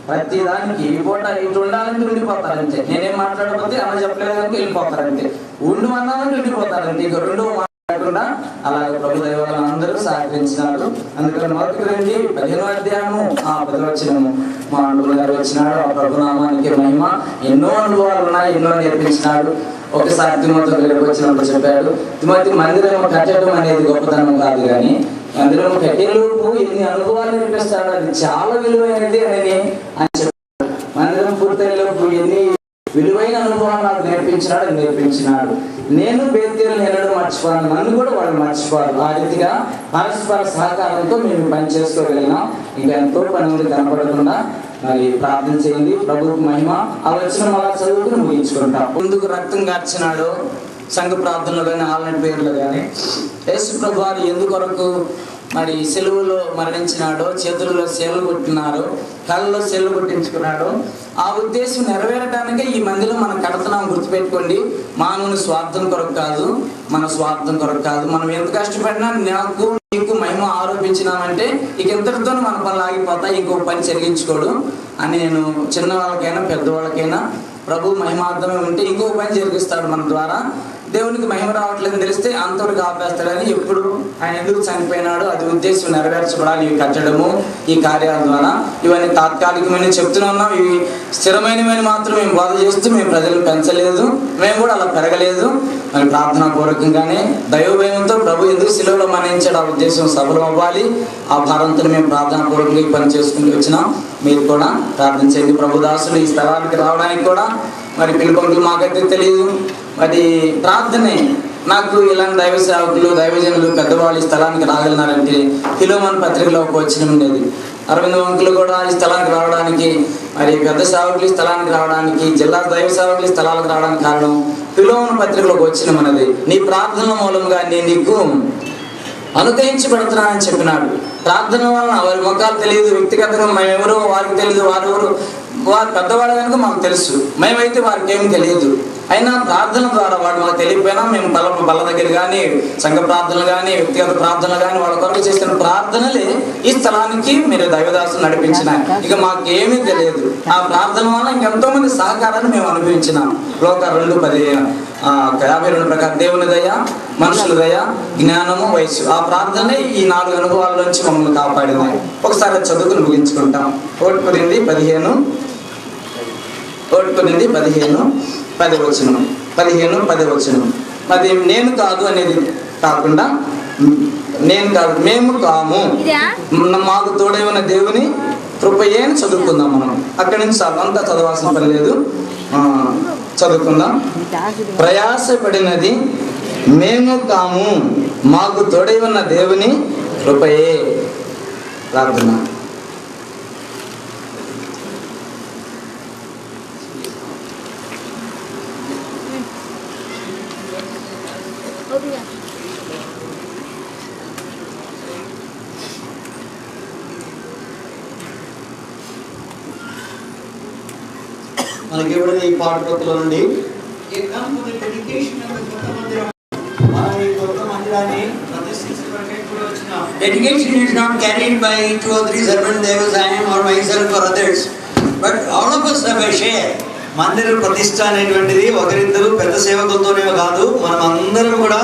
ప్రతి దానికి ఈ పూట ఇటు ఉండాలంటే ఉండిపోతారంటే, నేనేం మాట్లాడకపోతే అలా చెప్పలేదంటే వెళ్ళిపోతారంటే, ఉండు అన్నామంటే ఉండిపోతారంటే, ఇక 2వ కాకుండా అలాగే ప్రభు దైవాలను అందరూ సహకరించినాడు. అందుకని మొదటి రండి 15వ అధ్యాయము 10వ వచనము మా అడుగుల గారు వచ్చినాడు. ఆ ప్రభునామానికి మహిమ. ఎన్నో అనుభవాలు ఉన్నాయి, ఎన్నో నేర్పించినాడు. ఒకసారి తిమోతి దగ్గరికి వచ్చినప్పుడు చెప్పాడు, తిమోతి మందిరం కట్టడం అనేది గొప్పతనం కాదు, కానీ మందిరం కట్టేలోపు ఎన్ని అనుభవాలు నేర్పిస్తాడు, అది చాలా విలువైనది అని ఆయన చెప్పాడు. మందిరం పూర్తయ్యేలోపు ఎన్ని విలువైన అనుభవాలు నాకు నేర్పించినాడు. నేను బేతేలు ఎన్నడూ మర్చిపోను, నన్ను కూడా వాళ్ళు మర్చిపోరు. ఆ రీతిగా పరస్పర సహకారంతో మేము పని చేసుకోగలిగినాం. ఇంకా ఎంతో పని ఉంది కనపడకుండా. మరి ప్రార్థన చేయండి. ప్రభువుకు మహిమ. ఆ వచ్చిన అలా చదువుకుని ముగించుకుంటాం. ముందుకు రక్తం కార్చినాడు సంఘ ప్రార్థనలు కానీ ఆన్లైన్ పేర్లు కానీ, యేసు ప్రభు వారు ఎందుకొరకు మరి సెలువులో మరణించినాడో, చేతులలో సేలు కొట్టినారు, కళ్ళలో సేలు కొట్టించుకున్నాడు. ఆ ఉద్దేశం నెరవేరడానికే ఈ మందిరం మనం కడుతున్నాం. గుర్తుపెట్టుకోండి, మానవుని స్వార్థం కొరకు కాదు, మన స్వార్థం కొరకు కాదు. మనం ఎంత కష్టపడినా నాకు నీకు మహిమ ఆరోపించినామంటే ఇక ఎంతటితో మన పనులు ఆగిపోతాయి, ఇంకో పని జరిగించుకోడు అని నేను చిన్నవాళ్ళకైనా పెద్దవాళ్ళకైనా ప్రభు మహిమార్థమే ఉంటే ఇంకో పని జరిగిస్తాడు మన ద్వారా. దేవునికి మహిమ రావట్లేదని తెలిస్తే అంతవరకు ఆపేస్తాడని ఎప్పుడు ఆయన ఎందుకు చనిపోయినాడు, అది ఉద్దేశం నెరవేర్చబడాలి. ఇవి కట్టడము, ఈ కార్యాల ద్వారా ఇవన్నీ తాత్కాలికమైన చెప్తూనే ఉన్నాం. ఇవి స్థిరమైనవి మాత్రం మేము బాధ చేస్తూ మేము ప్రజలు పెంచలేదు, మేము కూడా అలా పెరగలేదు. మరి ప్రార్థనాపూర్వకంగానే దైవభయంతో ప్రభు ఎందుకు శిలువలో మరణించాడు, ఆ ఉద్దేశం సఫలం అవ్వాలి. ఆ భారంతో మేము ప్రార్థనాపూర్వకంగా పని చేసుకుంటూ వచ్చినాం. మీరు కూడా ప్రార్థన చేయండి. ప్రభుదాసులు ఈ స్థలానికి రావడానికి కూడా మరి పిలుపులు మాకైతే తెలియదు. మరి ప్రార్థనే నాకు ఇలాంటి దైవ సేవకులు దైవజనులు పెద్దవాళ్ళు ఈ స్థలానికి రాగలిగినారంటే ఫిలోమోను పత్రికలో ఒక వచనం ఉండేది. 60 వంకులు కూడా ఈ స్థలానికి రావడానికి, మరి పెద్ద సేవకులు ఈ స్థలానికి రావడానికి, జిల్లా దైవ సేవకులు ఈ స్థలానికి రావడానికి కారణం ఫిలోమోను పత్రికలో ఒక వచనం అనేది, నీ ప్రార్థన మూలంగా నేను నీకు అనుగ్రహించబడుతున్నానని చెప్పినాడు. ప్రార్థన వలన వారి ముఖాలు తెలియదు, వ్యక్తిగతంగా మేమెవరో వారికి తెలియదు, వారెవరు వారు పెద్దవాడు కనుక మాకు తెలుసు, మేమైతే వారికి ఏమి తెలియదు. అయినా ప్రార్థన ద్వారా వాడు మనకు తెలియకపోయినా మేము బల్ల దగ్గర కానీ, సంఘ ప్రార్థనలు కానీ, వ్యక్తిగత ప్రార్థనలు కానీ, వాళ్ళ కొరకు చేసిన ప్రార్థనలే ఈ స్థలానికి మీరు దైవదాసులు నడిపించిన. ఇక మాకేమీ తెలియదు. ఆ ప్రార్థన వల్ల ఇంకెంతో మంది సహకారాన్ని మేము అనుభవించినాం. లోక 2:52 ప్రకారం దేవుని దయ, మనుషుల దయ, జ్ఞానము, వయస్సు. ఆ ప్రార్థనే ఈ 4 అనుభవాల నుంచి మమ్మల్ని కాపాడినాయి. ఒకసారి చదువుకుని ముగించుకుంటాం. 1 Corinthians 15:10 అది నేను కాదు అనేది కాకుండా నేను కాదు మేము కాము, మాకు తోడై ఉన్న దేవుని కృపయే అని చదువుకుందాం. మనం అక్కడి నుంచి అంతా చదవాల్సిన పని లేదు, చదువుకుందాం. ప్రయాసపడినది మేము కాము, మాకు తోడై ఉన్న దేవుని కృపయే. ప్రార్థన. మనకి ఇవ్వడం ఈ పాఠకుల నుండి You come for the dedication of the Kota Mandiram. మన ఈ కొత్త మందిరాన్ని ప్రతిష్ఠించడానికి కూడా వచ్చినాం. Dedication is not carried by 2 or 3 servants, Devasayam or myself or others, but all of us have a share. మందిర ప్రతిష్ఠ అనేటువంటిది ఒకరిద్దరు పెద్ద సేవకులతోనే కాదు, మనం అందరం కూడా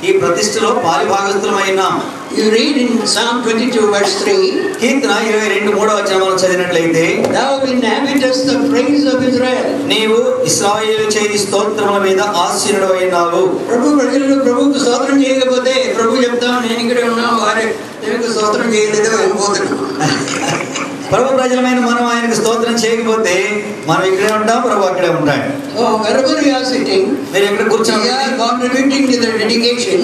ఈ ప్రతిష్టలో పాలిభాగస్తులమైనాం. You read in Psalm 22:3, కీర్తన 22:3 మనం చదివినట్లయితే, Thou inhabitest the praise of Israel. నీవు ఇశ్రాయేలు చేయి స్తోత్రముల మీద ఆశీనుడవైనావు. ప్రభు ప్రజలు ప్రభుకు స్తోత్రం చేయకపోతే ప్రభు చెప్తాం, నేను ఇక్కడే ఉన్నాను, వారే నీకు స్తోత్రం చేయలేదు వెళ్ళిపోతున్నాం. ప్రభు ప్రజలమైన మనం ఆయనకు స్తోత్రం చేయకపోతే మనం ఇక్కడే ఉంటాం, ప్రభు అక్కడే ఉంటాడు. So wherever you are sitting, మీరు ఎక్కడ we కూర్చొని are contributing to the dedication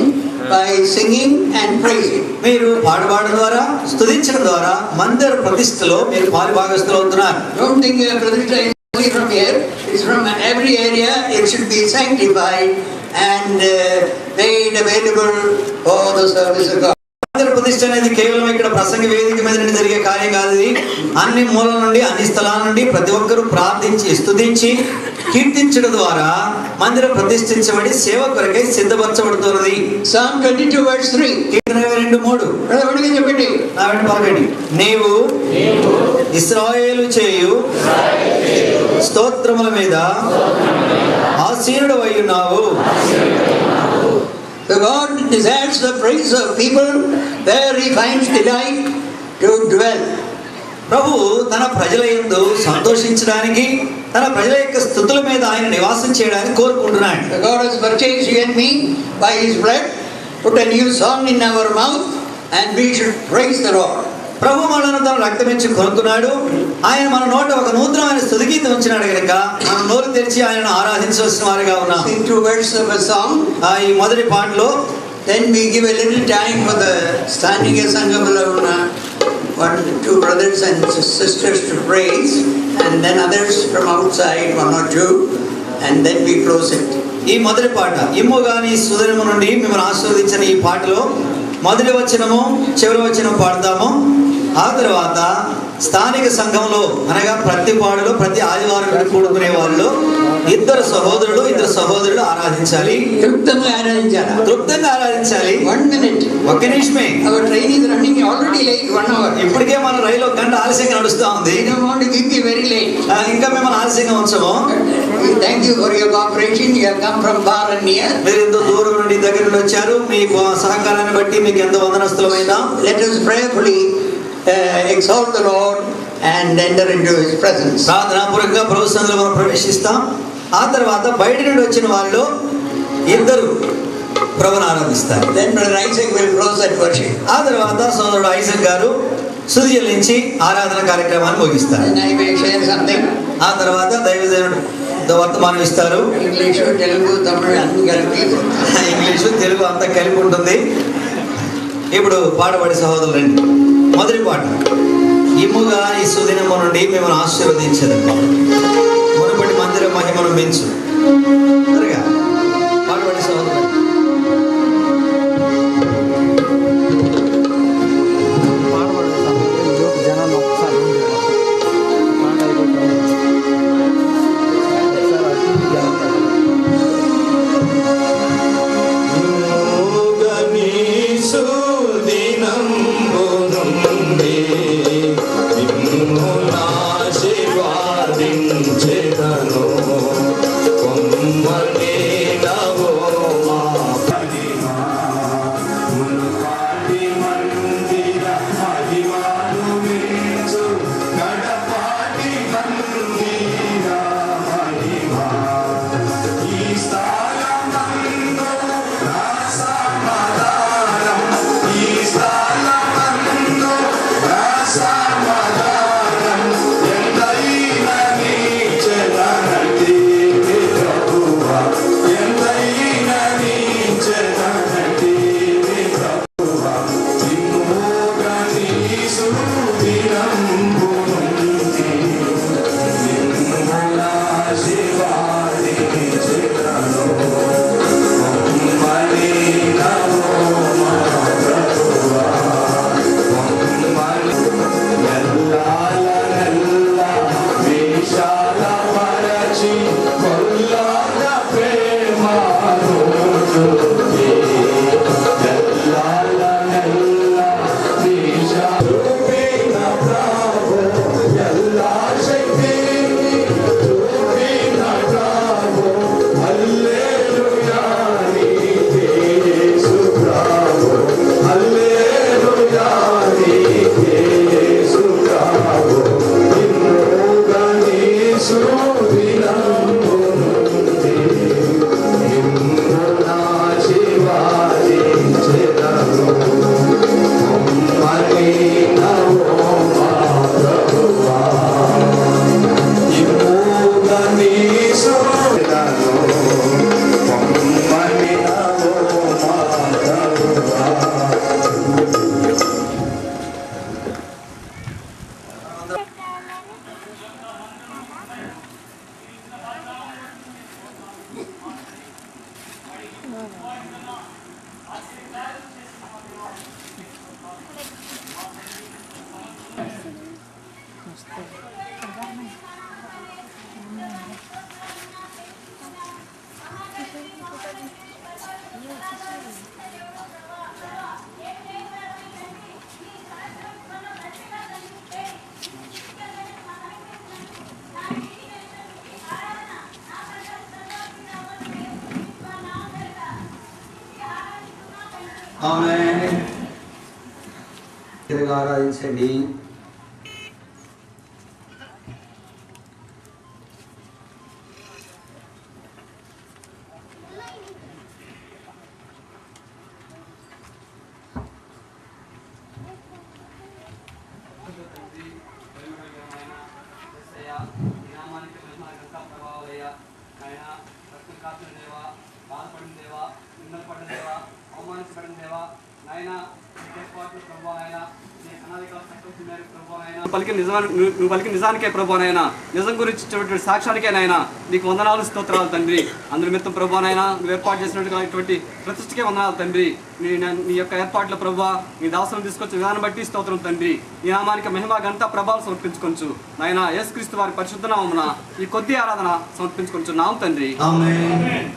by singing and praising. మీరు పాడడం ద్వారా, స్తుతించడం ద్వారా మందిర ప్రతిష్టలో మీరు పాలిభాగస్తులు అవుతున్నారు. Don't think Pradishta is only from here. It's from every area. It should be sanctified and made available for the service of God. మందిర ప్రతిష్ట అనేది కేవలం ఇక్కడ ప్రసంగ వేదిక మీద నుండి జరిగే కార్యం కాదు. ఇది అన్ని మూలల నుండి, అన్ని స్థలాల నుండి ప్రతి ఒక్కరూ ప్రార్థించి, స్తుతించి, కీర్తించడం ద్వారా మందిరం ప్రతిష్ఠించబడి సేవ కొరకై సిద్ధపరచబడుతున్నది. Psalm 22:3. కీర్తన 22:3. చెప్పండి. నా వెంట పలకండి. నీవు ఇశ్రాయేలు చేయు స్తోత్రముల మీద ఆసీనుడవై ఉన్నావు. The God desires the praise of people where He finds delight to dwell. ప్రభు తన ప్రజల యందు సంతోషించడానికి, తన ప్రజల యొక్క స్తుతుల మీద ఆయన నివాసం చేయడానికి కోరుకుంటున్నాడు. The God has purchased you and me by His blood, put a new song in our mouth, and we should praise the Lord. ప్రభు మనను తన రక్తమిచ్చి కొనుక్కున్నాడు. ఆయన మన నోట ఒక నూతనమైన స్తుతిగీతం ఉంచినాడు కనుక మనం నోరు తెరిచి ఆయనను ఆరాధించవలసిన వారిగా ఉన్నాం. Sing 2 verses of a song. ఈ మొదటి పాటలో Then we give a little time for the standing Sangamala, 1-2 brothers and sisters to praise, and then others from outside, 1 or 2, and then we close it. ఈ మొదటి పాట ఇమ్ముగాని సుదరము నుండి మిమ్మల్ని ఆశీర్వదించిన ఈ పాటలో మొదటి వచనము, చివరి వచనం పాడతాము. ఆ తర్వాత స్థానిక సంఘంలో అనగా ప్రతి పాడులో, ప్రతి ఆదివారం కూడుకునే వాళ్ళు ఇద్దరు సహోదరులు ఆరాధించాలి. తృప్తంగా ఆరాధించాలి. 1 minute. ఒక్క నిమిషమే. Our train is running already late, 1 hour. ఇప్పటికే మన రైలు 1 గంట ఆలస్యంగా నడుస్తూ ఉంది. I don't want to give you very late. ఇంకా మిమ్మల్ని ఆలస్యంగా ఉంచము. Thank you for your cooperation. You have come from far and near. మీరు ఎంతో దూరం నుండి దగ్గర నుండి వచ్చారు. మీ సహకారాన్ని బట్టి మీకు ఎంతో వందనస్తులమైనా. Let us prayerfully exalt the Lord and enter into His presence. ప్రార్థనాపూర్వకంగా ప్రభు సన్నిధిలో మనం ప్రవేశిస్తాం. ఆ తర్వాత బయట నుండి వచ్చిన వాళ్ళు ఇద్దరు ప్రభువును ఆరాధిస్తారు. Then Brother Isaac will close that worship. ఆ తర్వాత సోదరుడు ఐజక్ గారు స్తుతి చెల్లించి ఆరాధన కార్యక్రమాన్ని ముగిస్తారు. Then I will share something. ఆ తర్వాత దైవజనుడు వర్తమానం ఇస్తారు. English, Telugu, Tamil అన్ని కలిపి. ఇంగ్లీషు, తెలుగు అంతా కలిపి ఉంటుంది. ఇప్పుడు పాడబడి సహోదరులు రండి. మొదటి పాట ఇమ్ముగా ఈ సుదినము నుండి మిమ్మల్ని ఆశీర్వదించదు, మునుపటి మందిర మహిమను పెంచు. త్వరగా పాడబడి సహోదరులు. జనాలు ఒకసారి మాట అయిపోతుంది. స్తుతించెదను కొమ్మని నవోమా మహిమా మునుపాటి మందిర మహిమాను వీచు గడపాటి మందిర మహిమా ఈ స్థలమందు నా సమాధానం ఈ స్థలమందు నా సమాధానం ఎంతైనా నీ చెదనటి ప్రభువా ఎంతైనా నీ చెదనటి ప్రభువా నిన్నుగా నీ సుదినంబునుంది నిన్నులా శివాని చిత్రలో కొమ్మని నవోమా ప్రభువా కొమ్మని ఎల్లాలనెల్లా విశాల పరచి కొల్లాద ప్రేమను చూపి ఎల్లాలనెల్లా విశాల చూపిన ప్రభు ఎల్లా శక్తిని చూపిన ప్రభు హల్లెలూయా నీకే యేసు ప్రభు హల్లెలూయా నీకే యేసు ప్రభు నిన్నుగా నీ సుదినంబునుంది నిన్ను నా శివాలించెదను కొమ్మని నవోమా ప్రభువా నిన్నుగా నీ సుదినంబును కొమ్మని నవోమా ప్రభువా ఆమేన్. ఇదిగా ఆరాధించండి. నువ్వు పలికి నిజానికే ప్రభువానైనా నిజం గురించి ఇచ్చినటువంటి సాక్ష్యానికే నాయన నీకు వందనాలు స్తోత్రాలు తండ్రి. అందరి మిత్తం ప్రభువానైనా నువ్వు ఏర్పాటు చేసినటువంటి ప్రతిష్టకే వందనాలు తండ్రి. నీ యొక్క ఏర్పాట్ల ప్రభువా నీ దాసులను తీసుకొచ్చే విధానం బట్టి స్తోత్రం తండ్రి. ఈ నామానికి మహిమ ఘనత ప్రభావం సమర్పించుకోవచ్చు నాయన. యేసుక్రీస్తు వారి పరిశుద్ధ నామమున ఈ కొద్ది ఆరాధన సమర్పించుకోవచ్చు నామ తండ్రి. ఆమేన్.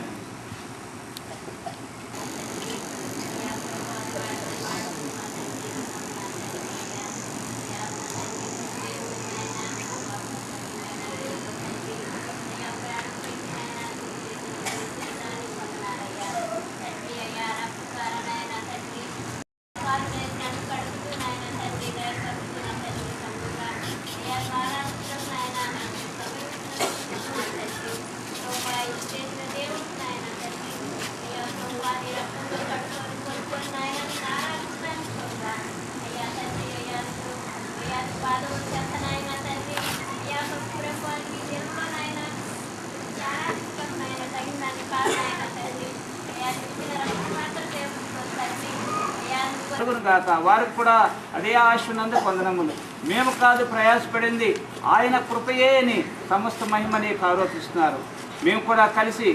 వారికి కూడా అదే ఆశనందు పొందనములు. మేము కాదు ప్రయాసపడింది ఆయన కృపయే అని సమస్త మహిమని ఆరోపిస్తున్నారు. మేము కూడా కలిసి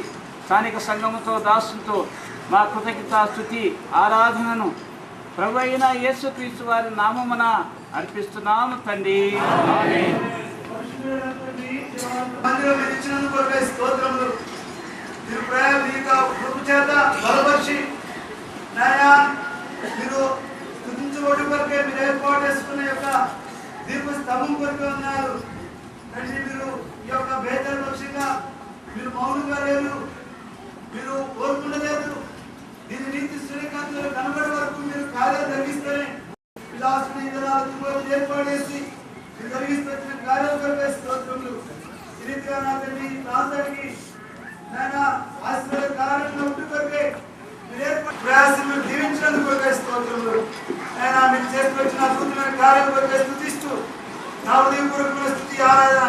స్థానిక సంఘముతో దాసులతో మా కృతజ్ఞత స్తుతి ఆరాధనను ప్రభు అయిన యేసుక్రీస్తు వారి నామమున అర్పిస్తున్నాము తండ్రి. మీరు స్తుతించబడి కొరకే మీరు ఏర్పాటు చేసుకునే యొక్క దీప స్తంభం కొరకే ఉన్నారు. తండ్రి మీరు ఈ యొక్క మౌనంగా లేరు, మీరు కోరుకున్నలేదు. దీని నీతి శ్రీకాంతులు కనబడే వరకు మీరు కార్యాలు జరిగిస్తేనే విలాసుని ఏర్పాటు చేసి మీరు జరిగిస్తున్న కార్యాలు కొరకే స్తోత్రములు. ఈ రీతిగా నా తండ్రి రాష్ట్రానికి నాయన ఆశీర్వాద కార్యంలో ఉండి కొరకే మీరు ఏర్పాటు ప్రయాసంలో దీవించినందుకు కొరకే స్తోత్రములు. ఆయన మీరు చేసుకొచ్చిన అద్భుతమైన కార్యాల కొరకే స్తుతిస్తూ నా ఉదయపూర్వకమైన స్తుతి ఆరాధన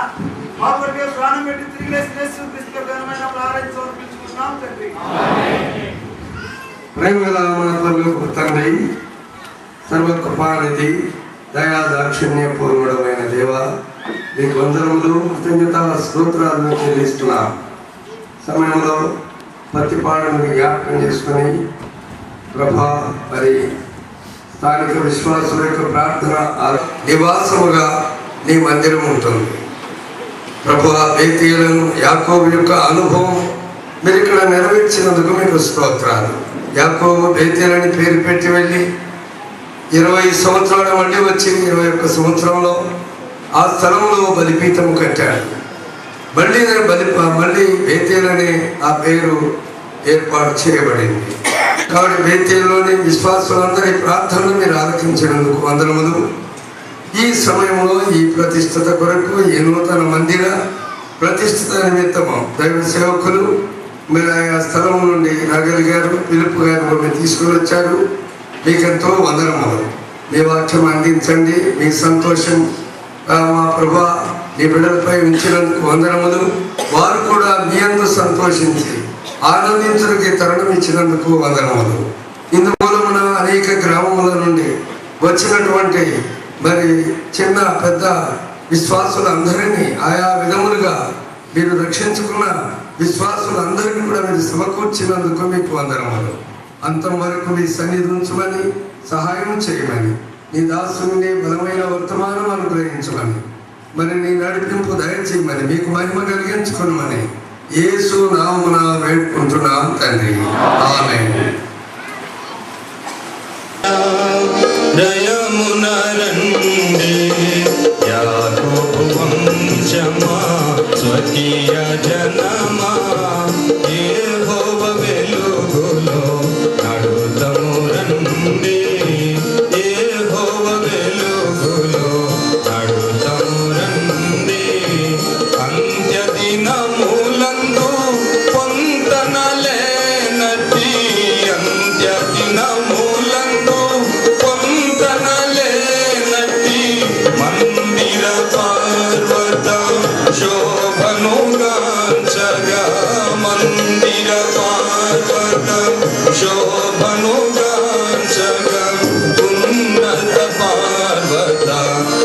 మా కొరకే ప్రాణం పెట్టి తిరిగి లేచి క్రీస్తు ఘనమైన ఆరాధన సమర్పించుకుంటున్నాం తండ్రి. ప్రేమగల మన తండ్రి, సర్వకృపానిధి, దయా దాక్షిణ్య పూర్ణుడమైన దేవ, మీకు వందనములు కృతజ్ఞత స్తోత్రాలను చెల్లిస్తున్నా. సమయంలో పత్తిపాడును జ్ఞాపకం చేసుకుని ప్రభా మరి స్థానిక విశ్వాసుల యొక్క ప్రార్థన నివాసముగా నీ మందిరం ఉంటుంది. ప్రభువా, బేతేలను యాకోబు యొక్క అనుభవం మీరు ఇక్కడ నెరవేర్చినందుకు మీకు స్తోత్రాలు. యాకోబు బేతేలని పేరు పెట్టి వెళ్ళి 20 సంవత్సరాలు మళ్ళీ వచ్చి 21 సంవత్సరంలో ఆ స్థలంలో బలిపీఠము కట్టాడు. మళ్ళీ బేతేలని ఆ పేరు ఏర్పాటు చేయబడింది. కాబట్టి బేతేలులోని విశ్వాసులందరి ప్రార్థనలు మీరు ఆలకించినందుకు వందనములు. ఈ సమయంలో ఈ ప్రతిష్ఠత కొరకు ఈ నూతన మందిర ప్రతిష్ఠిత నిమిత్తము దైవ సేవకులు మీరు ఆయా స్థలం నుండి రాగలిగారు, పిలుపు గారు మమ్మల్ని తీసుకుని వచ్చారు. మీకెంతో వందనములు. మీ వాక్యం అందించండి. మీ సంతోషం మా ప్రభా నీ బిడ్డలపై ఉంచినందుకు వందనములు. వారు కూడా మీ అందు సంతోషించి ఆనందించడానికి తరుణం ఇచ్చినందుకు వందనములు. ఇందుమూలమున అనేక గ్రామముల నుండి వచ్చినటువంటి మరి చిన్న పెద్ద విశ్వాసులందరినీ ఆయా విధములుగా మీరు రక్షించుకున్న విశ్వాసులందరినీ కూడా మీరు సమకూర్చినందుకు మీకు వందనములు. అంతం వరకు మీ సన్నిధి ఉంచమని సహాయం చేయమని నీ దాసుని బలమైన వర్తమానం అనుగ్రహించమని మరి నీ నడిపింపు దయచేయమని మీకు మహిమ కలిగించుకోమని యేసు నామమున వేడుకుంటున్నాం తండ్రి. ఆమేన్. దయమున రండి యాకోబు వంశమా, స్వకీయ జనమా, యెహోవా వెలుగులో నడుతము రండి, యెహోవా వెలుగులో నడుతము రండి. అంత్య దినములందు పొందనలేనట్టి, అంత్య దినములందు పొందనలేనట్టి మందిర పర్వత శోభనుగాంచగా, మందిర పర్వత శోభనుగాంచగా, ఉన్నత పర్వత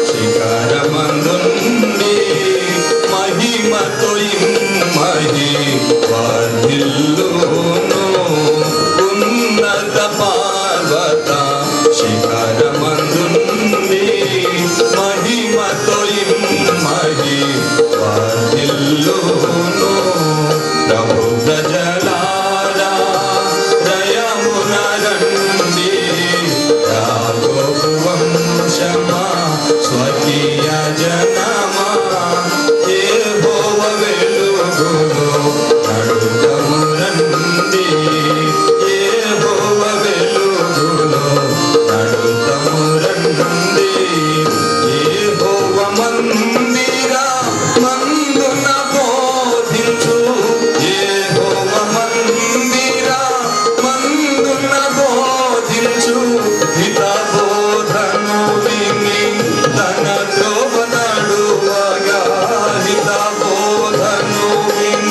శిఖరమందుండి మహిమతో ఇమ్మహి వర్ధిల్లును. ఉన్నత పర్వత శిఖరమందుండి మహిమతో ఇమ్మహి వర్ధిల్లును. ప్రభు ప్రజలారా దయమున రండి, యాకోబు వంశమా, స్వకీయ జనమా, యెహోవా వెలుగులో నడుతము రండి, యెహోవా వెలుగులో నడుతము రండి. యెహోవా మందిర మందున బోధించు, యెహోవా మందిర మందున బోధించు, హిత బోధను విని తన త్రోవ నడువగా, హిత బోధను విని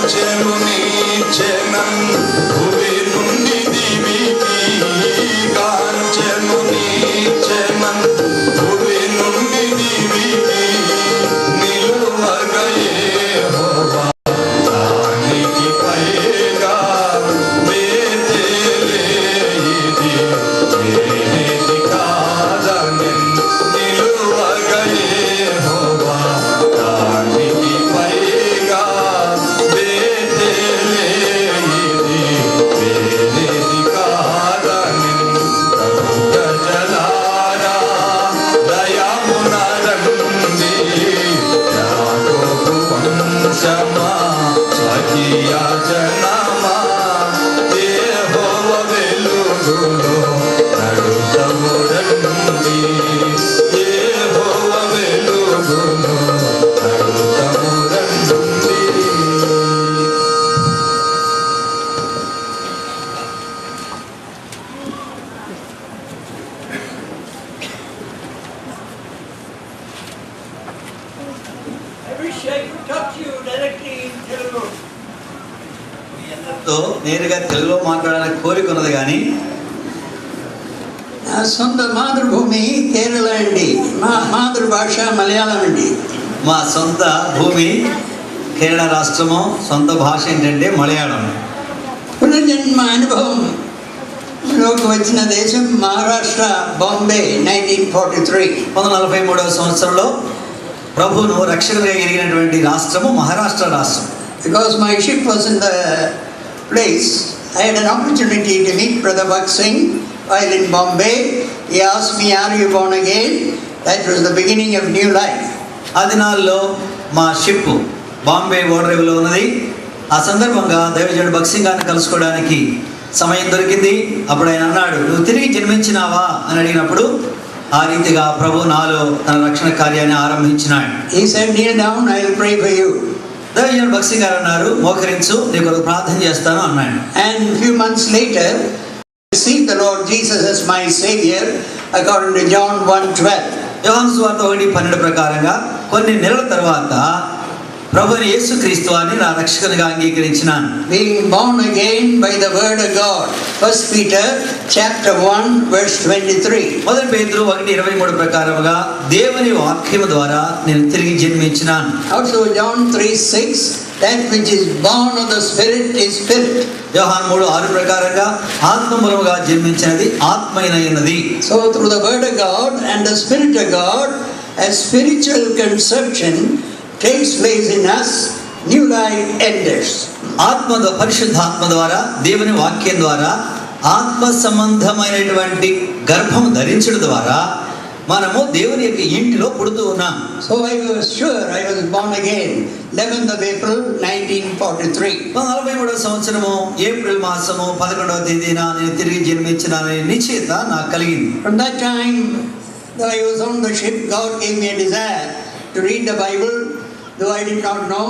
గాంచెను నీ జనం భూమి నుండి దివికి గాంచెను నీ జనం భూమి నుండి దివికి నిలువగా యెహోవా దానికి పైగా బేతేలే ఇది ఏది కాదని నిలువగా యెహోవా దానికి పైగా బేతేలే ఇది ఏది కాదని ప్రజలారా దయామునరండి యాకోబు వంశమా స్వకీయ జనమా యెహోవా వెలుగులో నడుతము రండి యెహోవా వెలుగులో నడుతము రండి. I wish I could talk to you directly in Telugu. మీ అందరితో నేరుగా తెలుగులో మాట్లాడాలని కోరిక ఉన్నది కానీ నా సొంత మాతృభూమి కేరళ అండి, మా మాతృభాష మలయాళం అండి. మా సొంత భూమి కేరళ రాష్ట్రము, సొంత భాష ఏంటంటే మలయాళం. పునర్జన్మ అనుభవంలోకి వచ్చిన దేశం మహారాష్ట్ర, బాంబే 1943. 1943వ సంవత్సరంలో ప్రభువును రక్షకుడిగా ఎరిగినటువంటి రాష్ట్రము మహారాష్ట్ర రాష్ట్రం. Because my ship was in the place, I had an opportunity to meet Brother Bhag Singh while in Bombay. He asked me, "Are you born again?" That was the beginning of new life. ఆ దినాల్లో మా ship Bombay ఓడరేవులో ఉన్నది. ఆ సందర్భంగా దైవజనుడు భగత్ సింగ్ గారిని కలుసుకోవడానికి సమయం దొరికింది. అప్పుడు ఆయన అన్నాడు, "నువ్వు తిరిగి జన్మించినావా?" అని అడిగినప్పుడు ఆ రీతిగా ప్రభు నాలో తన రక్షణ కార్యాన్ని ఆరంభించినాడు. He said, "Kneel down, I will pray for you." దైవజనుడు భగత్ సింగ్ గారు అన్నారు, "మోకరించు, నీ కొరకు ప్రార్థన చేస్తాను" అన్నాడు. And a few months later, I received the Lord Jesus as my Savior according to John 1:12. యోహాను సువార్త 1:12 ప్రకారంగా కొన్ని నెలల తర్వాత ప్రభుని యేసుక్రీస్తు అని నా రక్షకునిగా అంగీకరించినాను. Being born again by the word of God. 1 Peter chapter 1 verse 23. మొదటి పేతురు 1:23 ప్రకారముగా దేవుని వాక్యము ద్వారా నేను తిరిగి జన్మించినాను. Also John 3:6, that which is born of the Spirit is spirit. యోహాను 3:6 ప్రకారంగా ఆత్మ మూలముగా జన్మించినది ఆత్మైనది. So through the word of God and the Spirit of God, as spiritual conception takes place in us, new life enters. పరిశుద్ధాత్మ ద్వారా దేవుని వాక్యం ద్వారా ఆత్మ సంబంధమైనటువంటి గర్భం ధరించడం ద్వారా మనము దేవుని యొక్క ఇంటిలో పుడుతూ ఉన్నాం. So I was sure I was born again 11th of April 1943. 43వ సంవత్సరము ఏప్రిల్ మాసము 11వ తేదీన నేను తిరిగి జన్మించినాననే నిశ్చయత నాకు కలిగింది. From that time that I was on the ship, God gave me a desire to read the Bible, though I did not know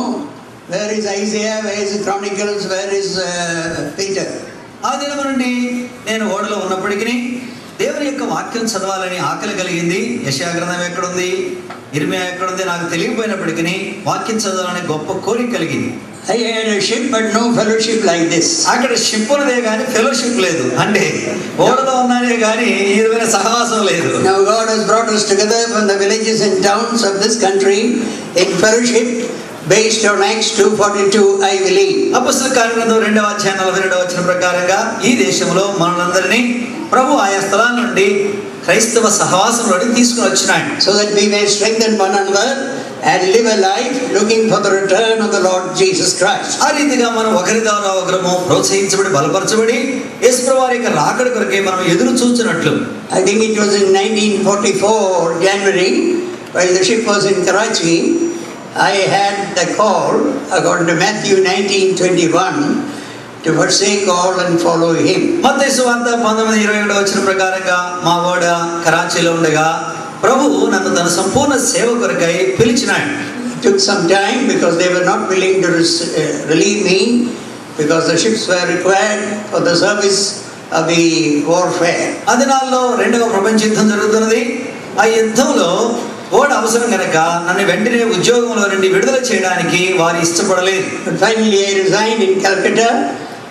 where is Isaiah, where is Chronicles, where is Peter. ఆ దినం నుండి నేను ఓడలో ఉన్నప్పటికీ దేవుని యొక్క వాక్యం చదవాలని ఆకలి కలిగింది. యెషయా గ్రంథం ఎక్కడుంది, ఇర్మియా ఎక్కడుంది నాకు తెలియకపోయినప్పటికీ వాక్యం చదవాలని గొప్ప కోరిక కలిగింది. I had a ship but no fellowship like this. అక్కడ షిప్ ఉన్నదే కానీ ఫెలోషిప్ లేదు. అంటే ఓడలో ఉన్నానే కానీ ఈ విధమైన సహవాసం లేదు. Now God has brought us together from the villages and towns of this country in fellowship based on Acts 2:42, I believe. అపొస్తలుల కార్యగ్రంథం 2వ అధ్యాయం 42వ వచనం ప్రకారంగా ఈ దేశంలో మనలందరినీ ప్రభు ఆయా స్థలాల నుండి క్రైస్తవ సహవాసంలోకి తీసుకుని వచ్చినాడు. So that we may strengthen one another and live a life looking for the return of the Lord Jesus Christ. ఆ రీతిగా మనం ఒకరి ద్వారా ఒకరము ప్రోత్సహించబడి బలపరచబడి యేసుప్రభువు వారి యొక్క రాకడ కొరకే మనం ఎదురు చూస్తున్నట్లు. I think it was in 1944 January, while the ship was in Karachi, I had the call according to Matthew 19:21 to forsake all and follow him. మత్తయి సువార్త 19:21 వచనం ప్రకారంగా మా ఓడ కరాచీలో ఉండగా ప్రభువు నన్ను తన సంపూర్ణ సేవ కొరకై పిలిచినాడు. It took some time because they were not willing to relieve me because the ships were required for the service of the warfare. ఆ దినాల్లో 2వ ప్రపంచ యుద్ధం జరుగుతున్నది. ఆ యుద్ధంలో ఓడ అవసరం కనుక నన్ను వెంటనే ఉద్యోగంలో నుండి విడుదల చేయడానికి వారు ఇష్టపడలేదు. But finally I resigned in Calcutta,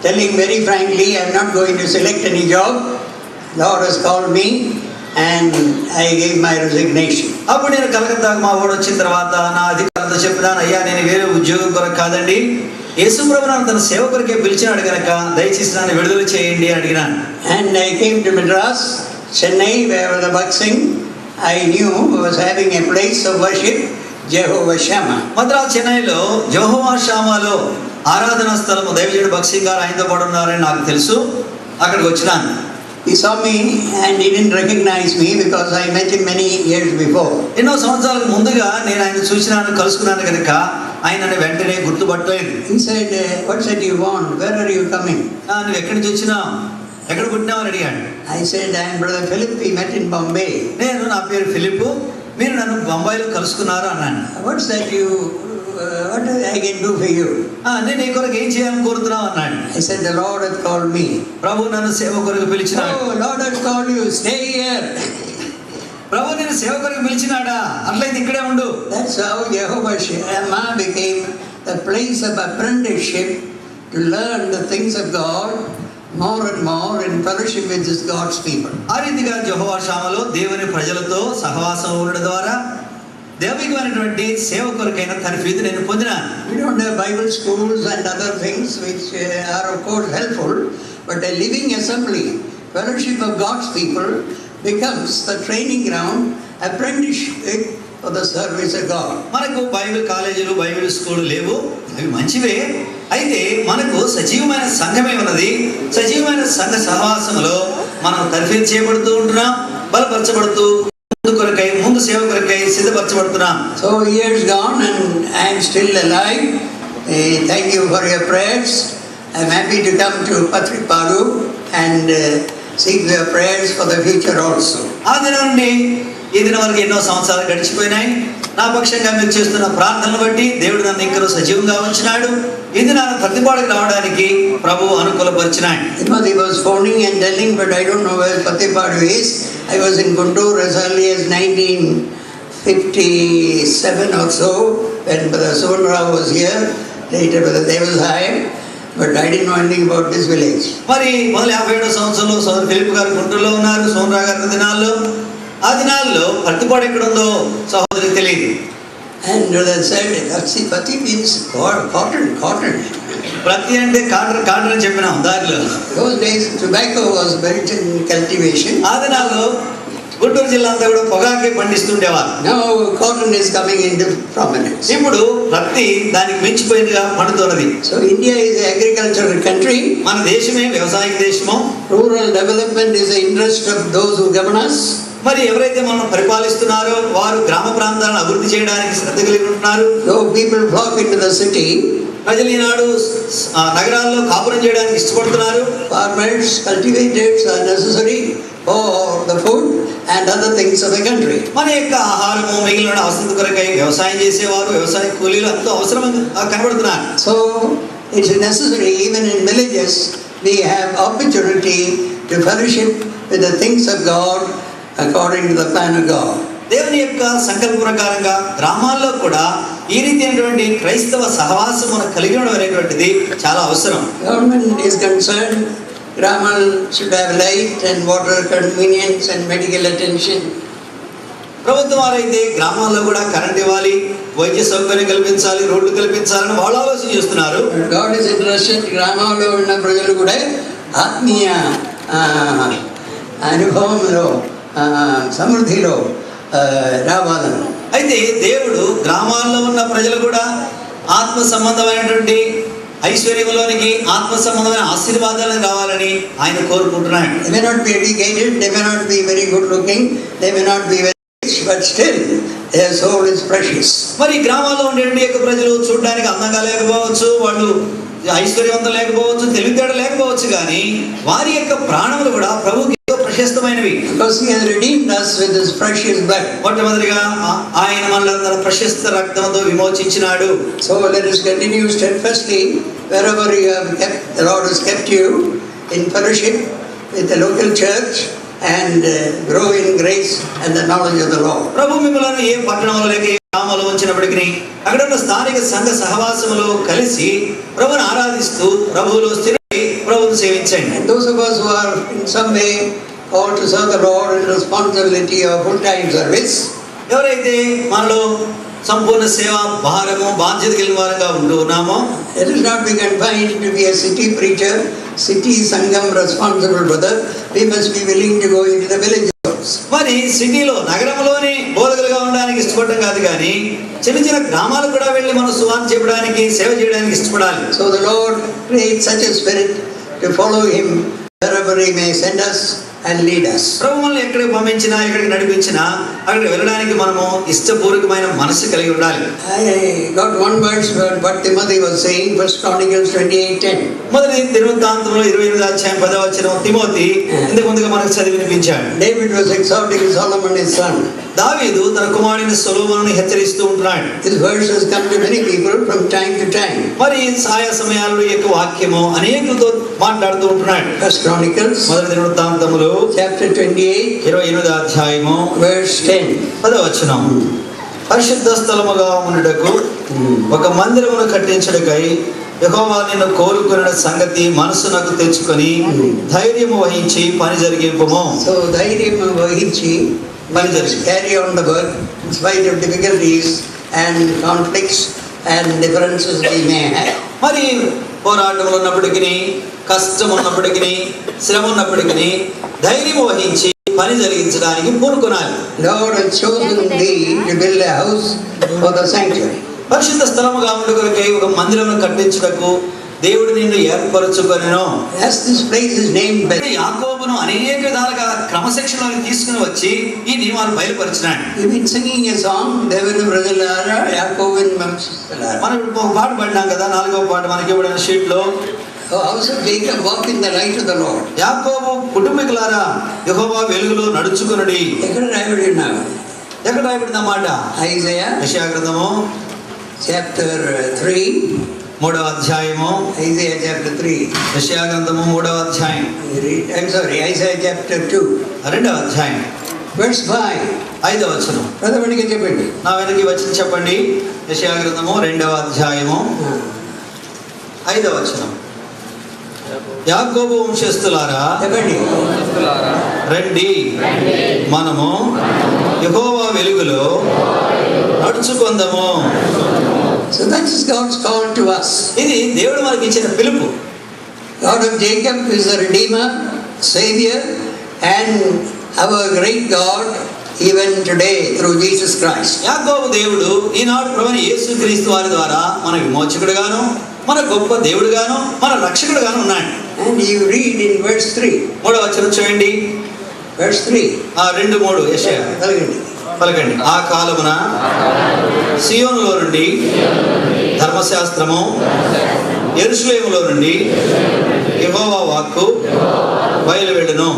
telling very frankly, I am not going to select any job. Lord has called me and I gave my resignation. అప్పుడు నేను కలకత్తాకు మా ఓడ వచ్చిన తర్వాత నా అధికారులతో చెప్పినాను, అయ్యా నేను వేరే ఉద్యోగం కొరకు కాదండి, యేసు ప్రభు నన్ను తన సేవ కొరకే పిలిచినాడు కనుక దయచేసి నన్ను విడుదల చేయండి అని అడిగినాను. And I came to Madras, Chennai, where was the boxing. I knew I was having a place of worship, Jehovah Shammah. Madras చెన్నైలో జెహోవా షామాలో ఆరాధనా స్థలము దైవజనుడు భక్సింగ్ గారు ఆయనతో పాటు ఉన్నారని నాకు తెలుసు. అక్కడికి వచ్చినాను. He saw me and he didn't recognize me because I met him many years before. ఎన్నో సంవత్సరాలకు ముందుగా నేను ఆయన చూసినాను, కలుసుకున్నాను కనుక ఆయనని వెంటనే గుర్తుపట్టలేదు. He said, what said you want? Where are you coming? నువ్వు ఎక్కడి నుంచి వచ్చినావు, ఎక్కడ పుట్టినావు అని అడిగాడు. I said, I am Brother Philip, we met in Bombay. నేను నా పేరు ఫిలిప్, మీరు నన్ను బొంబాయిలో కలుసుకున్నారు అన్నాను. What's that you, what I can do for you? నేను ఈ కొరకు ఏం చేయాలని కోరుతున్నావు అన్నాడు. I said, the Lord has called me. ప్రభు నన్ను సేవ కొరకు పిలిచినాడు. Oh, Lord has called you, stay here. ప్రభు నేను సేవ కొరకు పిలిచినాడా, అట్లయితే ఇక్కడే ఉండు. That's how Jehovah Shammah became the place of apprenticeship to learn the things of God more and more in fellowship with this God's people. ఆ రీతిగా యెహోవా షామాలో దేవుని ప్రజలతో సహవాసం ఉండడం ద్వారా దైవికమైనటువంటి సేవ కొరకైన తర్ఫీదు నేను పొందినాను. We don't have Bible schools and other things which are of course helpful, but a living assembly, fellowship of God's people becomes the training ground, apprenticeship for the service of God. మనకు Bible కాలేజీలు, Bible school లేవు, అవి మంచివే. అయితే మనకు సజీవమైన సంఘమే ఉన్నది. సజీవమైన సంఘ సహవాసంలో మనం తర్ఫీదు చేయబడుతూ ఉంటున్నాం, బలపరచబడుతూ ముందు సేవ కొరకై సిద్ధపరచబడుతున్నాం. So years gone and I am still alive. Thank you for your prayers. I am happy to come to Patripadu and seek your prayers for the future also. ఆ దినం నుండి ఈ దినం వరకు ఎన్నో సంవత్సరాలు గడిచిపోయినాయి. నా పక్షంగా మీరు చేస్తున్న ప్రార్థనలు బట్టి దేవుడు నన్ను ఇంకా సజీవంగా ఉంచినాడు. ఇది నా ప్రతిపాడుకు రావడానికి ప్రభు అనుకూలపరిచినాడు. He was phoning and telling, but I don't know where Patipadu is. I was in Guntur as early as 1957 or so when Brother Sonrao was here. Later Brother Devasai, but I didn't know anything about this village. మరి 57వ సంవత్సరంలో సోదరు Philip గారు గుంటూరులో ఉన్నారు, సోమరా గారి దినాల్లో. ఆ దినాల్లో ప్రతిపాడు ఎక్కడ ఉందో సహోదరికి తెలియదు. And Brother said, Pati means cotton. ప్రతి అంటే కాటన్ అని చెప్పినాం దారిలో. Those days tobacco was very in cultivation. ఆ దినాల్లో గుంటూరు జిల్లా అంతా కూడా పొగాకే పండిస్తుండేవారు. Now cotton is coming into prominence. ఇప్పుడు ప్రతి దానికి మించిపోయిందిగా పండుతున్నది. So India is an agricultural country. మన దేశమే వ్యవసాయ దేశము. Rural development is the interest of those who govern us. మరి ఎవరైతే మనం పరిపాలిస్తున్నారో వారు గ్రామ ప్రాంతాలను అభివృద్ధి చేయడానికి శ్రద్ధ కలిగి ఉంటున్నారు. So people flock into the city. ప్రజలు ఈనాడు నగరాల్లో కాపురం చేయడానికి ఇష్టపడుతున్నారు. Farmers, cultivators are necessary for the food and other things of the country. మన యొక్క ఆహారము మిగిలిన అవసరం కొరకై వ్యవసాయం చేసేవారు, వ్యవసాయ కూలీలు ఎంతో అవసరంగా కనబడుతున్నారు. So it's necessary even in villages we have opportunity to fellowship with the things of God according to the plan of God. దేవుని యొక్క సంకల్ప ప్రకారంగా గ్రామాల్లో కూడా ఈ రీతిైనటువంటి క్రైస్తవ సహవాసం మనం కలిగి ఉండడం అనేటువంటిది చాలా అవసరం. Government is concerned, Gramal should have light and water convenience and medical attention. ప్రభుత్వం వారైతే గ్రామాల్లో కూడా కరెంట్ ఇవ్వాలి, వైద్య సౌకర్యం కల్పించాలి, రోడ్లు కల్పించాలని వాళ్ళు ఆలోచన చేస్తున్నారు. God is interested, గ్రామాల్లో ఉన్న ప్రజలు కూడా ఆత్మీయ అనుభవంలో సమృద్ధిలో రావాలను. అయితే దేవుడు గ్రామాల్లో ఉన్న ప్రజలు కూడా ఆత్మ సంబంధమైనటువంటి ఐశ్వర్యంలోనికి, ఆత్మ సంబంధమైన ఆశీర్వాదాలను రావాలని ఆయన కోరుకుంటున్నాడు. They may not be educated, they may not be very good looking, they may not be very rich, but still their soul is precious. మరి గ్రామాల్లో ఉండేటువంటి యొక్క ప్రజలు చూడడానికి అందంగా లేకపోవచ్చు, వాళ్ళు ఐశ్వర్యవంతం లేకపోవచ్చు, తెలివితేట లేకపోవచ్చు, కానీ వారి యొక్క ప్రాణములు కూడా ప్రభువుకి ప్రశస్తమైనవి. Because he has redeemed us with his precious blood. మొట్టమొదటిగా ఆయన మనల్ని తన ప్రశస్త రక్తంతో విమోచించినాడు. So let us continue steadfastly wherever you have kept, the Lord has kept you in fellowship with the local church and grow in grace and the knowledge of the Lord. ప్రభు మిమ్మల్ని ఏ పట్టణంలో లేక ఏ గ్రామంలో ఉంచినప్పటికీ అక్కడ ఉన్న స్థానిక సంఘ సహవాసములో కలిసి ప్రభువుని ఆరాధిస్తూ ప్రభువులో స్థిరపడి ప్రభువుని సేవించండి. And those of us who are in some way called to serve the Lord in responsibility of full-time service, ఎవరైతే మనలో సంపూర్ణ సేవ భారము బాధ్యత కలిగిన వారంగా ఉంటూ ఉన్నామో, let us not be confined to be a city preacher, city sangam responsible brother. We must be willing to go into the villages. మరి సిటీలో నగరంలోనే బోధకులుగా ఉండడానికి ఇష్టపడటం కాదు, కానీ చిన్న చిన్న గ్రామాలకు కూడా వెళ్ళి మనం సువార్త చెప్పడానికి సేవ చేయడానికి ఇష్టపడాలి. So the Lord creates such a spirit to follow Him wherever He may send us and lead us. ప్రభు మనల్ని ఎక్కడికి పంపించినా ఎక్కడికి నడిపించినా అక్కడికి వెళ్ళడానికి మనము ఇష్టపూర్వకమైన మనసు కలిగి ఉండాలి. I got one verse what Timothy was saying, 1 Chronicles 28:10. మొదటి దినవృత్తాంతంలో 28వ అధ్యాయం 10వ వచనం తిమోతి ఇంతకు ముందుగా మనకు చదివి వినిపించాడు. David was exhorting Solomon his son. దావీదు తన కుమారుని సొలొమోనుని హెచ్చరిస్తూ ఉంటున్నాడు. This verse has come to many people from time to time. మరి ఆయా సమయాల్లో ఈ యొక్క వాక్యము అనేకులతో మాట్లాడుతూ ఉంటున్నాడు. 1 Chronicles మొదటి దినవృత్తాంతములు chapter 28 28వ అధ్యాయము verse 10. 10వ వచనం. పరిశుద్ధ స్థలముగా ఉండుటకు ఒక మందిరమును కట్టించుటకై యెహోవా నిన్ను కోరుకున్న సంగతి మనసునకు తెచ్చుకొని ధైర్యము వహించి పని జరిగింపుము. So ధైర్యం వహించి carry on the work in spite of difficulties and conflicts and differences we may have. మరి పోరాటంలో ఉన్నప్పటికీ, కష్టం ఉన్నప్పటికీ, శ్రమ ఉన్నప్పటికీ ధైర్యం వహించి పని జరిగించడానికి పూనుకొనాలి. Lord has chosen thee to build a house for the sanctuary. పరిశుద్ధ స్థలముగా ఉండుటకై ఒక మందిరమును కట్టించుటకు దేవుడు నిన్ను ఏర్పరచుకొనెను. As this place is named Bethel, యాకోబును అనేక విధాలుగా క్రమశిక్షణలోకి తీసుకుని వచ్చి ఈ నియమాలు బయలుపరిచినాడు. you've been singing a song, Devanu Brajalara, Yakovin Mamsalara. మనం ఇప్పుడు ఒక పాట పాడినాం కదా, 4వ పాట మనకి ఇవ్వబడిన షీట్ లో. Oh, house of Jacob, walk in the light of the Lord. యాకోబు కుటుంబీకులారా యెహోవా వెలుగులో నడుచుకొనుడి. ఎక్కడ రాయబడి ఉన్నావు? ఎక్కడ రాయబడింది మాట? Isaiah యెషయా గ్రంథము chapter 3. 3వ అధ్యాయము. Isaiah chapter 3. యెషయా గ్రంథము 3వ అధ్యాయం. I'm sorry, Isaiah chapter 2. 2వ అధ్యాయం Verse 5. 5వ వచనం. Brother, వెనక చెప్పండి. నా వెనక్కి వచ్చి చెప్పండి. యెషయా గ్రంథము 2వ అధ్యాయము 5వ వచనం. యాకోబు వంశస్థులారా చెప్పండి. రండి, మనము యెహోవా వెలుగులో నడుచుకొందము. So that is God's call to us. ఇది దేవుడు మనకి ఇచ్చిన పిలుపు. God of Jacob is the Redeemer, Savior, and our great God even today through Jesus Christ. యాకోబు దేవుడు ఈనాడు ప్రభువైన యేసుక్రీస్తు వారి ద్వారా మన విమోచకుడుగాను, మన గొప్ప దేవుడుగాను, మన రక్షకుడుగాను ఉన్నాడు. And you read in verse 3. 3వ వచనం చూడండి. Verse 3. 2:3 యెషయా పలకండి. ఆ కాలమున సియోనులో నుండి ధర్మశాస్త్రము, యెరూషలేములో నుండి యెహోవా వాక్కు బయలువెళ్ళును.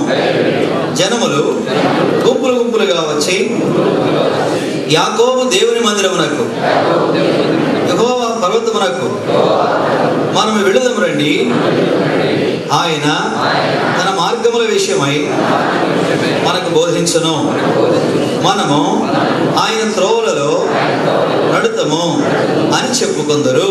జనములు గుంపులు గుంపులుగా వచ్చి యాకోబు దేవుని మందిరమునకు, యెహోవా పర్వతమునకు మనము వెళుదము రండి. ఆయన తన మార్గముల విషయమై మనకు బోధించును. మనము ఆయన త్రోవలలో నడుతము అని చెప్పుకొందరు.